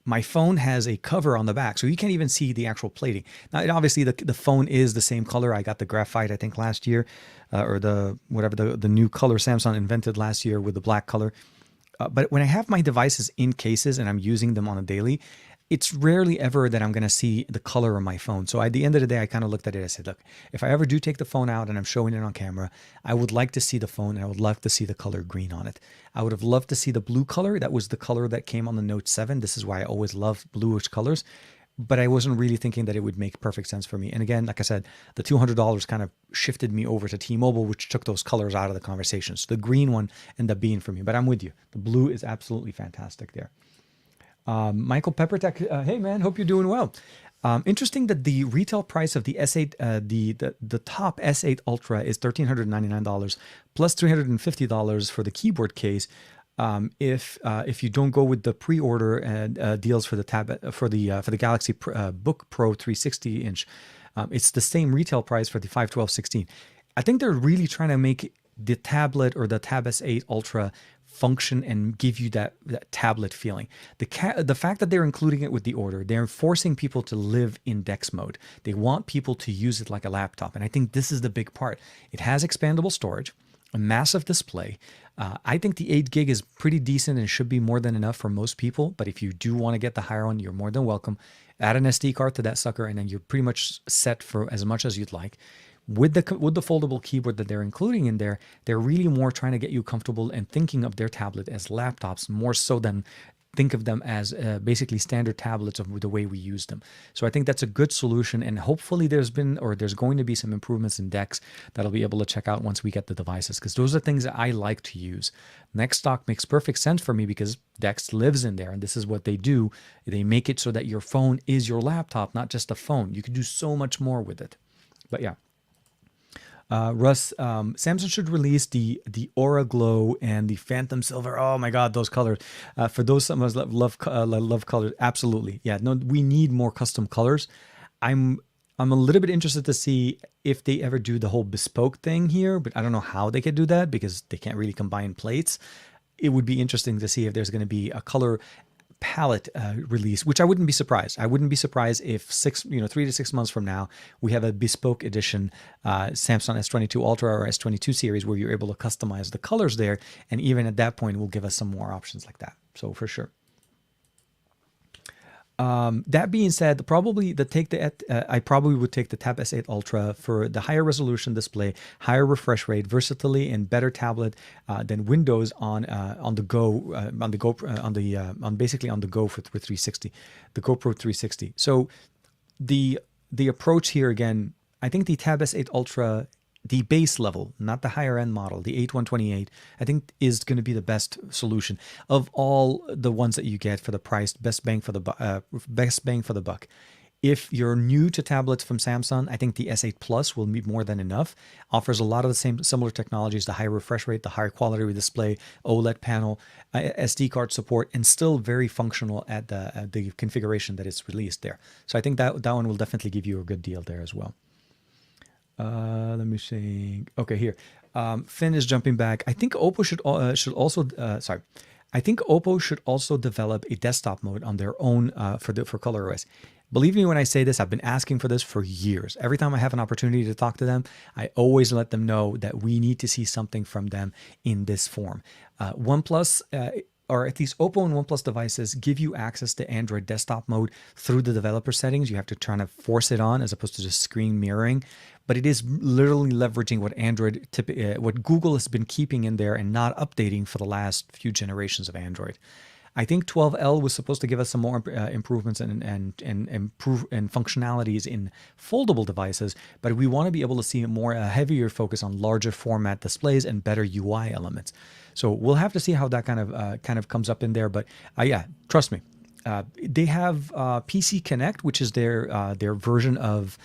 My phone has a cover on the back, so you can't even see the actual plating. Now, obviously, the phone is the same color. I got the graphite, I think, last year, or the new color Samsung invented last year with the black color. But when I have my devices in cases and I'm using them on a daily, it's rarely ever that I'm going to see the color on my phone. So at the end of the day, I kind of looked at it. I said, look, if I ever do take the phone out and I'm showing it on camera, I would like to see the phone and I would love to see the color green on it. I would have loved to see the blue color. That was the color that came on the Note 7. This is why I always love bluish colors. But I wasn't really thinking that it would make perfect sense for me. And again, like I said, the $200 kind of shifted me over to T-Mobile, which took those colors out of the conversation. So the green one ended up being for me. But I'm with you. The blue is absolutely fantastic there. Michael Peppertech, hey man, hope you're doing well. Interesting that the retail price of the S8, the top S8 Ultra is $1,399 plus $350 for the keyboard case. If you don't go with the pre-order deals for the tab for the Galaxy Book Pro 360 inch, it's the same retail price for the 512/16. I think they're really trying to make the tablet or the Tab S8 Ultra function and give you that tablet feeling. The fact that they're including it with the order, they're forcing people to live in DeX mode. They want people to use it like a laptop. And I think this is the big part. It has expandable storage, a massive display. I think the 8 gig is pretty decent and should be more than enough for most people. But if you do want to get the higher one, you're more than welcome. Add an SD card to that sucker and then you're pretty much set for as much as you'd like. With the foldable keyboard that they're including in there, they're really more trying to get you comfortable and thinking of their tablet as laptops more so than think of them as basically standard tablets of the way we use them. So I think that's a good solution, and hopefully there's going to be some improvements in DeX that I'll be able to check out once we get the devices, because those are things that I like to use. Next Stock makes perfect sense for me because DeX lives in there, and this is what they do. They make it so that your phone is your laptop, not just a phone. You can do so much more with it. But yeah. Russ, Samsung should release the Aura Glow and the Phantom Silver. Oh my God, those colors! For those some of us love colors, absolutely. Yeah, no, we need more custom colors. I'm a little bit interested to see if they ever do the whole bespoke thing here, but I don't know how they could do that because they can't really combine plates. It would be interesting to see if there's going to be a color palette release, which I wouldn't be surprised. I wouldn't be surprised if 3 to 6 months from now we have a bespoke edition Samsung S22 Ultra or S22 series where you're able to customize the colors there, and even at that point, it will give us some more options like that. So for sure. That being said, I probably would take the Tab S8 Ultra for the higher resolution display, higher refresh rate, versatility, and better tablet than Windows on the go basically on the go for 360, the GoPro 360. So the approach here again, I think the Tab S8 Ultra, the base level, not the higher end model, the 8128, I think is going to be the best solution of all the ones that you get for the price, best bang for the buck. If you're new to tablets from Samsung, I think the S8 Plus will be more than enough. Offers a lot of the same similar technologies, the high refresh rate, the higher quality display, OLED panel, SD card support, and still very functional at the configuration that it's released there. So I think that one will definitely give you a good deal there as well. Let me see. Okay, here. Finn is jumping back. I think Oppo should also. I think Oppo should also develop a desktop mode on their own for ColorOS. Believe me when I say this, I've been asking for this for years. Every time I have an opportunity to talk to them, I always let them know that we need to see something from them in this form. OnePlus. Or at least Oppo and OnePlus devices give you access to Android desktop mode through the developer settings. You have to try to force it on as opposed to just screen mirroring. But it is literally leveraging what Google has been keeping in there and not updating for the last few generations of Android. I think 12L was supposed to give us some more improvements and functionalities in foldable devices, but we want to be able to see a heavier focus on larger format displays and better UI elements. So we'll have to see how that kind of comes up in there. But yeah, trust me, they have PC Connect, which is their version of.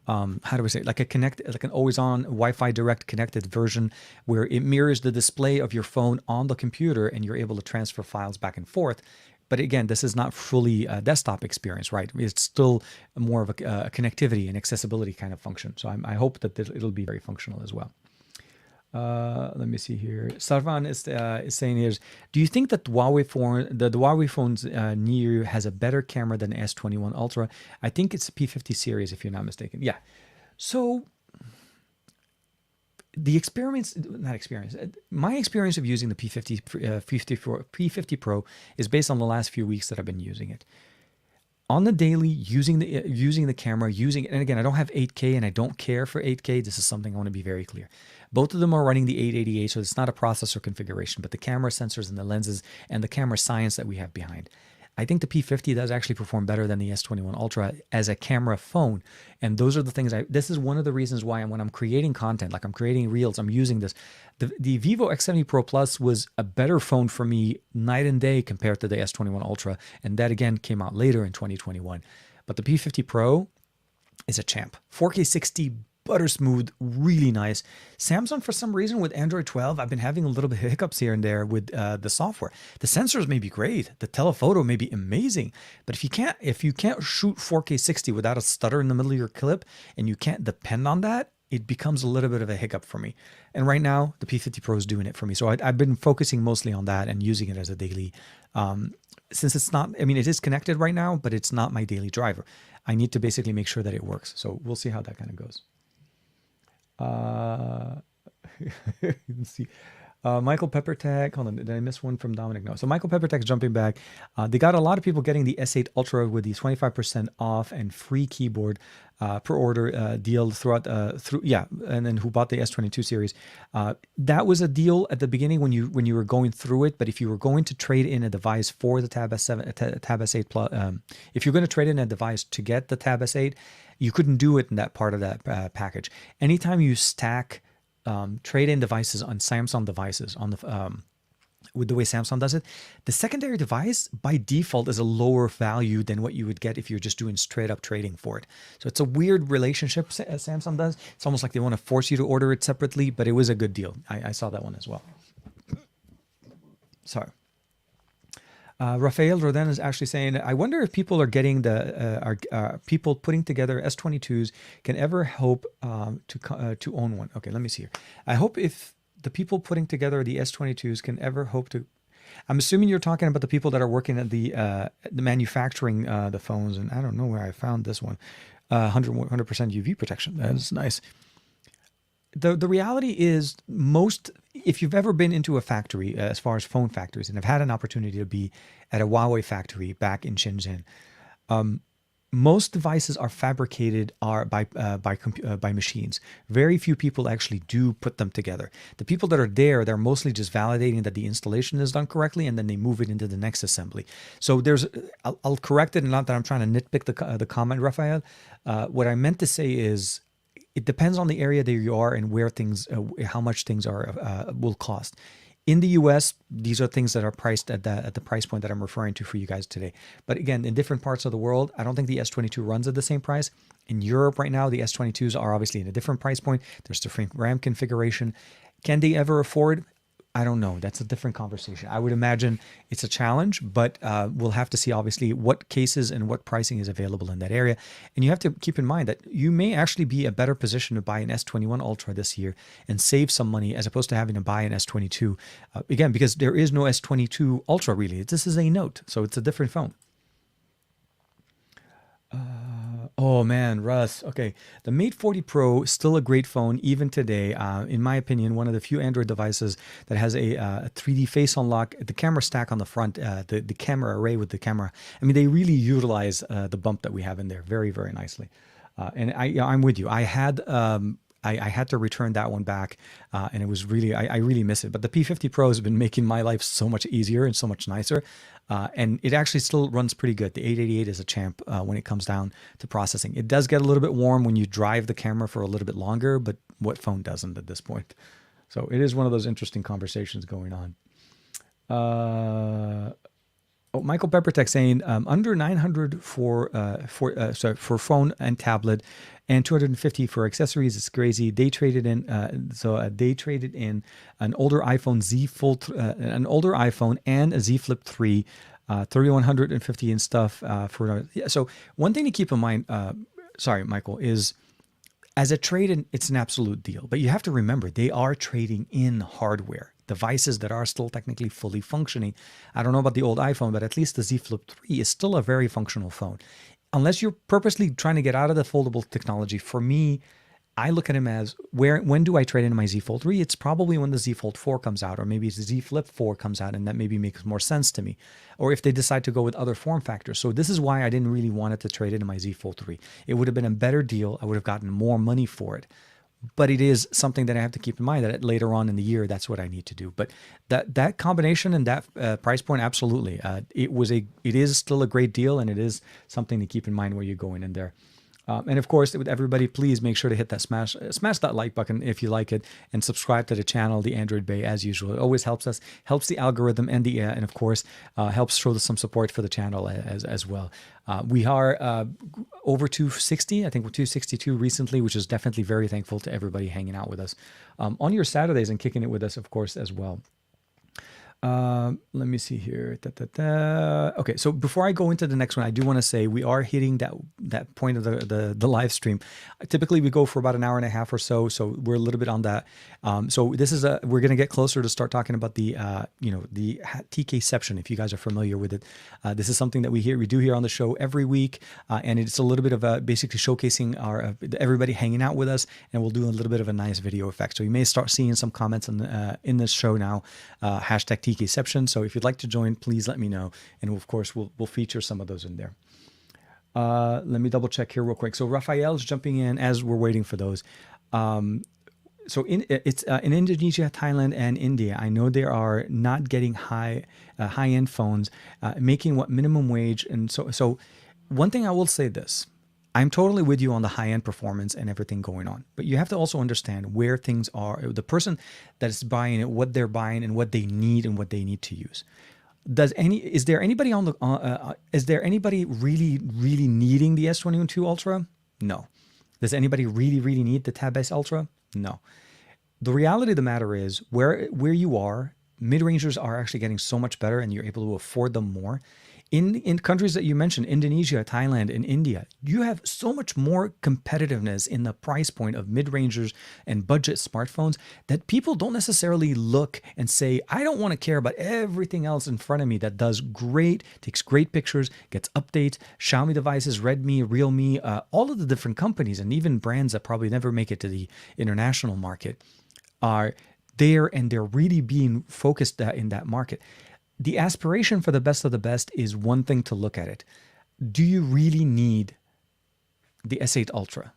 How do we say it? Like an always-on Wi-Fi direct connected version where it mirrors the display of your phone on the computer and you're able to transfer files back and forth. But again, this is not fully a desktop experience, right? It's still more of a connectivity and accessibility kind of function. So I hope that it'll be very functional as well. Let me see here. Sarvan is saying here, do you think that the Huawei phone's Near has a better camera than the S21 Ultra? I think it's a P50 series, if you're not mistaken. Yeah. So my experience of using the P50 Pro is based on the last few weeks that I've been using it. On the daily, using the camera, and again, I don't have 8K and I don't care for 8K. This is something I want to be very clear. Both of them are running the 888, so it's not a processor configuration, but the camera sensors and the lenses and the camera science that we have behind. I think the P50 does actually perform better than the S21 Ultra as a camera phone. And those are the things this is one of the reasons why when I'm creating content, like I'm creating reels, I'm using this. The Vivo X70 Pro Plus was a better phone for me night and day compared to the S21 Ultra. And that again came out later in 2021. But the P50 Pro is a champ. 4K 60, butter smooth, really nice. Samsung, for some reason, with Android 12, I've been having a little bit of hiccups here and there with the software. The sensors may be great, the telephoto may be amazing, but if you can't shoot 4K 60 without a stutter in the middle of your clip, and you can't depend on that, it becomes a little bit of a hiccup for me. And right now, the P50 Pro is doing it for me. So I've been focusing mostly on that and using it as a daily. Since it's not, it is connected right now, but it's not my daily driver. I need to basically make sure that it works. So we'll see how that kind of goes. Let's see. Michael Peppertech. Hold on, did I miss one from Dominic? No. So Michael Peppertech's jumping back. They got a lot of people getting the S8 Ultra with the 25% off and free keyboard per order deal throughout. And then who bought the S22 series? That was a deal at the beginning when you were going through it. But if you were going to trade in a device for the Tab S7, Tab S8 Plus, if you're going to trade in a device to get the Tab S8, you couldn't do it in that part of that package. Anytime you stack trade-in devices on Samsung devices on the with the way Samsung does it, the secondary device by default is a lower value than what you would get if you're just doing straight up trading for it. So it's a weird relationship Samsung does. It's almost like they want to force you to order it separately, but it was a good deal. I saw that one as well. Sorry. Rafael Rodin is actually saying, I wonder if people are getting people putting together S22s can ever hope to own one. Okay, let me see here. I hope if the people putting together the S22s can ever hope to. I'm assuming you're talking about the people that are working at the manufacturing the phones, and I don't know where I found this one. 100% UV protection. That is nice. The reality is if you've ever been into a factory, as far as phone factories, and have had an opportunity to be at a Huawei factory back in Shenzhen, most devices are fabricated by machines. Very few people actually do put them together. The people that are there, they're mostly just validating that the installation is done correctly, and then they move it into the next assembly. So I'll correct it, and not that I'm trying to nitpick the comment, Raphael. What I meant to say is, it depends on the area that you are and where things, how much things will cost. In the US, these are things that are priced at the price point that I'm referring to for you guys today. But again, in different parts of the world, I don't think the S22 runs at the same price. In Europe right now, the S22s are obviously in a different price point. There's different RAM configuration. Can they ever afford? I don't know. That's a different conversation. I would imagine it's a challenge, but we'll have to see obviously what cases and what pricing is available in that area. And you have to keep in mind that you may actually be a better position to buy an S21 Ultra this year and save some money as opposed to having to buy an S22. Again, because there is no S22 Ultra really. This is a Note, so it's a different phone. Oh man, Russ. Okay. The Mate 40 Pro is still a great phone even today. In my opinion, one of the few Android devices that has a 3D face unlock, the camera stack on the front, the camera array with the camera. They really utilize the bump that we have in there very, very nicely. And I'm with you. I had to return that one back, and it was really, I really miss it. But the P50 Pro has been making my life so much easier and so much nicer. And it actually still runs pretty good. The 888 is a champ when it comes down to processing. It does get a little bit warm when you drive the camera for a little bit longer, but what phone doesn't at this point? So it is one of those interesting conversations going on. Michael Peppertech saying under 900 for phone and tablet, and 250 for accessories. It's crazy. They traded in they traded in an older iPhone an older iPhone and a Z Flip 3 3150 and stuff for. Yeah, so one thing to keep in mind, sorry, Michael, is as a trade-in, it's an absolute deal. But you have to remember, they are trading in hardware, devices that are still technically fully functioning. I don't know about the old iPhone, but at least the Z Flip 3 is still a very functional phone. Unless you're purposely trying to get out of the foldable technology, for me, I look at him as when do I trade in my Z Fold 3? It's probably when the Z Fold 4 comes out, or maybe the Z Flip 4 comes out, and that maybe makes more sense to me. Or if they decide to go with other form factors. So this is why I didn't really want it to trade in my Z Fold 3. It would have been a better deal. I would have gotten more money for it. But it is something that I have to keep in mind that later on in the year, that's what I need to do. But that combination and that price point, absolutely, it is still a great deal, and it is something to keep in mind where you're going in there. And of course, with everybody, please make sure to hit that smash that like button if you like it, and subscribe to the channel, the Android Bay, as usual. It always helps us, helps the algorithm, and of course, helps show some support for the channel as well. We are over 260. I think we're 262 recently, which is definitely very thankful to everybody hanging out with us on your Saturdays and kicking it with us, of course, as well. Let me see here. Okay, so before I go into the next one, I do want to say we are hitting that point of the live stream. Typically, we go for about an hour and a half or so, so we're a little bit on that. So this is we're going to get closer to start talking about the the TKception. If you guys are familiar with it, this is something that we do here on the show every week, and it's a little bit of basically showcasing our everybody hanging out with us, and we'll do a little bit of a nice video effect. So you may start seeing some comments in this show now. Hashtag TKception. So if you'd like to join, please let me know, and of course we'll feature some of those in there. Let me double check here real quick. So Raphael's jumping in as we're waiting for those. So in Indonesia, Thailand, and India, I know they are not getting high-end phones, making what minimum wage, and so one thing I will say this. I'm totally with you on the high-end performance and everything going on, but you have to also understand where things are, the person that is buying it, what they're buying, and what they need and what they need to use. Is there anybody really needing the S22 Ultra? No. Does anybody really need the Tab S Ultra? No. The reality of the matter is where you are, mid-rangers are actually getting so much better, and you're able to afford them more. In countries that you mentioned, Indonesia, Thailand, and India, you have so much more competitiveness in the price point of mid-rangers and budget smartphones that people don't necessarily look and say, I don't want to care about everything else in front of me that does great, takes great pictures, gets updates, Xiaomi devices, Redmi, Realme, all of the different companies and even brands that probably never make it to the international market are there, and they're really being focused in that market. The aspiration for the best of the best is one thing to look at it. Do you really need the S8 Ultra?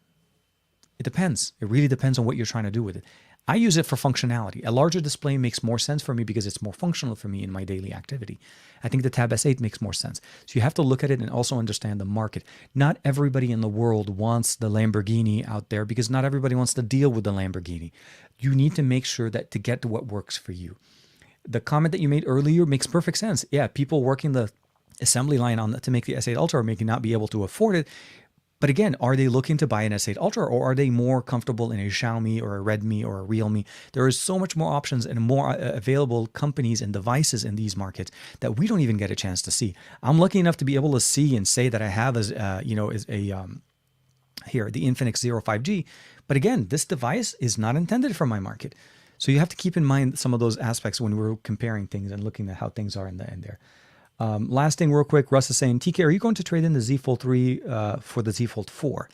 It depends. It really depends on what you're trying to do with it. I use it for functionality. A larger display makes more sense for me because it's more functional for me in my daily activity. I think the Tab S8 makes more sense. So you have to look at it and also understand the market. Not everybody in the world wants the Lamborghini out there because not everybody wants to deal with the Lamborghini. You need to make sure that to get to what works for you. The comment that you made earlier makes perfect sense. Yeah, people working the assembly line to make the S8 Ultra may not be able to afford it. But again, are they looking to buy an S8 Ultra, or are they more comfortable in a Xiaomi or a Redmi or a Realme? There is so much more options and more available companies and devices in these markets that we don't even get a chance to see. I'm lucky enough to be able to see and say that I have here the Infinix 05G. But again, this device is not intended for my market. So you have to keep in mind some of those aspects when we're comparing things and looking at how things are in there. Last thing real quick, Russ is saying, TK, are you going to trade in the Z Fold 3 for the Z Fold 4?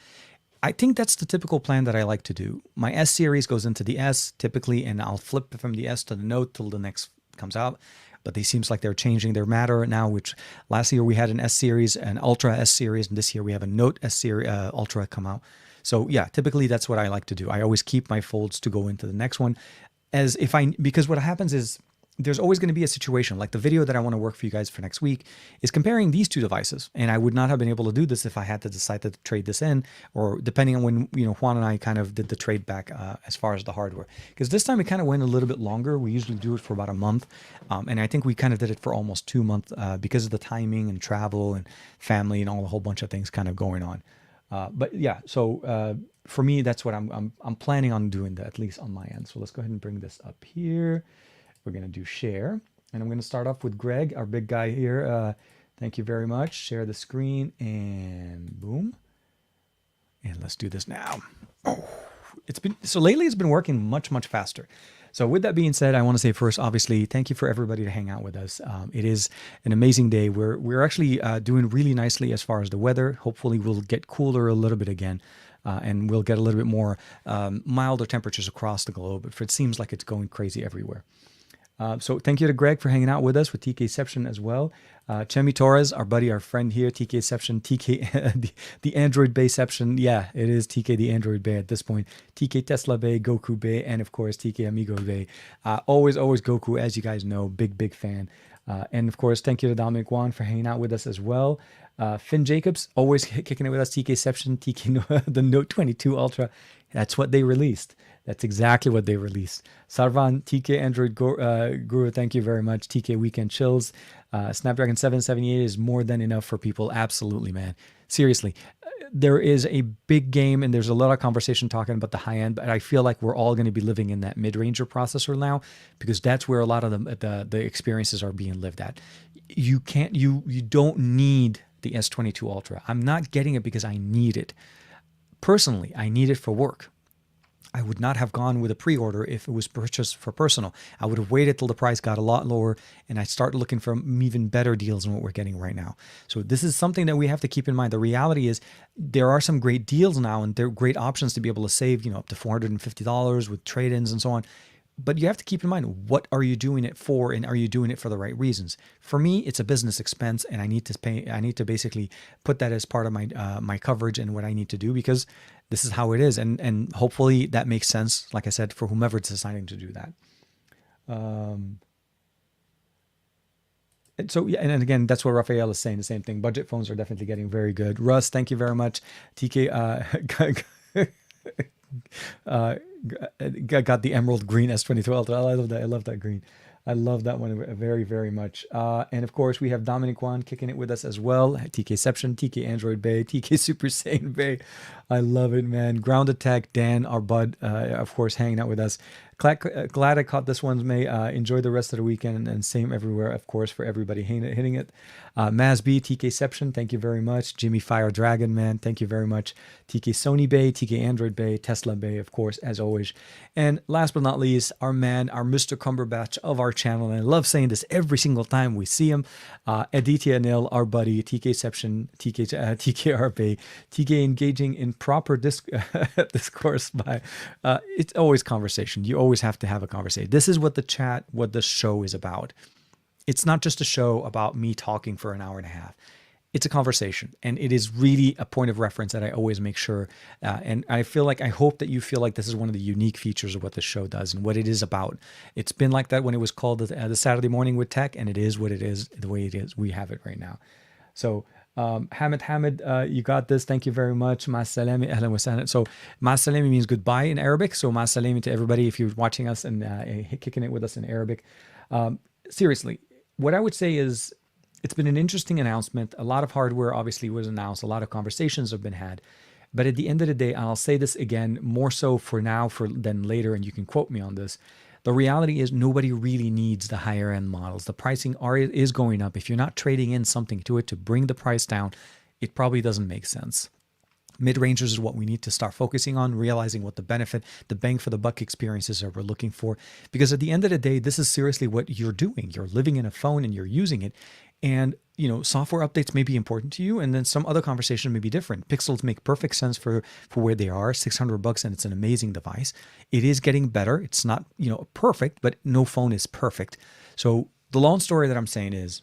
I think that's the typical plan that I like to do. My S series goes into the S typically, and I'll flip from the S to the Note till the next comes out. But they seems like they're changing their matter now, which last year we had an S series, an Ultra S series, and this year we have a Note S series Ultra come out. So yeah, typically that's what I like to do. I always keep my folds to go into the next one. Because what happens is there's always going to be a situation like the video that I want to work for you guys for next week is comparing these two devices. And I would not have been able to do this if I had to decide to trade this in, or depending on when, Juan and I kind of did the trade back as far as the hardware, because this time it kind of went a little bit longer. We usually do it for about a month. And I think we kind of did it for almost 2 months because of the timing and travel and family and a whole bunch of things kind of going on. But yeah, so for me, that's what I'm planning on doing, that at least on my end. So let's go ahead and bring this up here. We're going to do share. And I'm going to start off with Greg, our big guy here. Thank you very much. Share the screen and boom. And let's do this now. Oh, lately it's been working much faster. So with that being said, I want to say first, obviously, thank you for everybody to hang out with us. It is an amazing day. We're actually doing really nicely as far as the weather. Hopefully we'll get cooler a little bit again. And we'll get a little bit more milder temperatures across the globe. But it seems like it's going crazy everywhere. So thank you to Greg for hanging out with us with TKception as well. Chemi Torres, our buddy, our friend here, TKception, TK, the Android Bayception. Yeah, it is TK, the Android Bay at this point. TK Tesla Bay, Goku Bay, and of course, TK Amigo Bay. Always Goku, as you guys know, big fan. And of course, thank you to Dominic Wan for hanging out with us as well. Finn Jacobs, always kicking it with us, TKception, TK, the Note 22 Ultra. That's what they released. That's exactly what they released. Sarvan, TK Android Guru, thank you very much. TK Weekend Chills. Snapdragon 778 is more than enough for people. Absolutely, man. Seriously, there is a big game and there's a lot of conversation talking about the high end, but I feel like we're all going to be living in that mid-ranger processor now because that's where a lot of the experiences are being lived at. You don't need the S22 Ultra. I'm not getting it because I need it. Personally, I need it for work. I would not have gone with a pre-order if it was purchased for personal. I would have waited till the price got a lot lower and I started looking for even better deals than what we're getting right now. So this is something that we have to keep in mind. The reality is there are some great deals now and there are great options to be able to save, up to $450 with trade-ins and so on. But you have to keep in mind, what are you doing it for and are you doing it for the right reasons? For me, it's a business expense and I need to basically put that as part of my coverage and what I need to do because this is how it is. And hopefully that makes sense, like I said, for whomever is deciding to do that. And so, yeah, and again, that's what Raphael is saying, the same thing. Budget phones are definitely getting very good. Russ, thank you very much. TK, got the emerald green S22 Ultra. I love that. I love that green. I love that one very much. And of course, we have Dominic Wan kicking it with us as well. TKception, TK Android Bay, TK Super Saiyan Bay. I love it, man. Ground Attack, Dan, our bud, of course, hanging out with us. Glad I caught this one, May. Enjoy the rest of the weekend and same everywhere, of course, for everybody hitting it. Maz B, TKception, thank you very much. Jimmy Fire Dragon, man, thank you very much. TK Sony Bay, TK Android Bay, Tesla Bay, of course, as always. And last but not least, our man, our Mr. Cumberbatch of our channel, and I love saying this every single time we see him, Aditya Anil, our buddy, TKception, TKR Bay, TK engaging in proper discourse by, it's always conversation. You always have to have a conversation. This is what the show is about. It's not just a show about me talking for an hour and a half. It's a conversation, and it is really a point of reference that I always make sure. And I hope that you feel like this is one of the unique features of what the show does and what it is about. It's been like that when it was called the Saturday Morning with Tech, and it is what it is, the way it is. We have it right now. So Hamid, you got this. Thank you very much. Ma salami, ahlan wa sahlan. So ma salami means goodbye in Arabic. So ma salami to everybody if you're watching us and kicking it with us in Arabic. Seriously, what I would say is it's been an interesting announcement. A lot of hardware obviously was announced. A lot of conversations have been had. But at the end of the day, and I'll say this again, more so for now than later, and you can quote me on this, the reality is nobody really needs the higher end models. The pricing is going up. If you're not trading in something to it to bring the price down, it probably doesn't make sense. Mid-rangers is what we need to start focusing on, realizing what the benefit, the bang for the buck experiences are we're looking for. Because at the end of the day, this is seriously what you're doing. You're living in a phone and you're using it. And, software updates may be important to you. And then some other conversation may be different. Pixels make perfect sense for where they are, $600 and it's an amazing device. It is getting better. It's not, perfect, but no phone is perfect. So the long story that I'm saying is,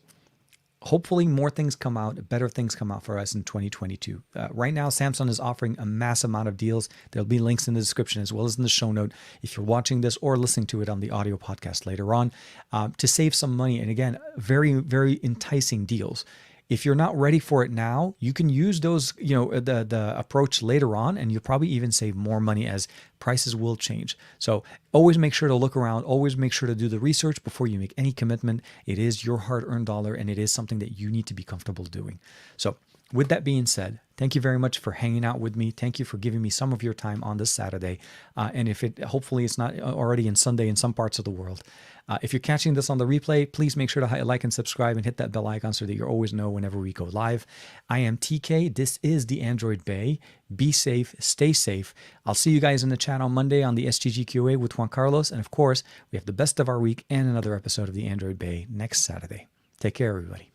hopefully more things come out, better things come out for us in 2022. Right now, Samsung is offering a massive amount of deals. There'll be links in the description as well as in the show note if you're watching this or listening to it on the audio podcast later on to save some money. And again, very, very enticing deals. If you're not ready for it now, you can use those, the approach later on, and you'll probably even save more money as prices will change. So always make sure to look around, always make sure to do the research before you make any commitment. It is your hard-earned dollar, and it is something that you need to be comfortable doing. So with that being said, thank you very much for hanging out with me. Thank you for giving me some of your time on this Saturday. And if it, hopefully it's not already in Sunday in some parts of the world. If you're catching this on the replay, please make sure to like and subscribe and hit that bell icon so that you always know whenever we go live. I am TK. This is the Android Bay. Be safe, stay safe. I'll see you guys in the chat on Monday on the SGGQA with Juan Carlos. And of course, we have the best of our week and another episode of the Android Bay next Saturday. Take care, everybody.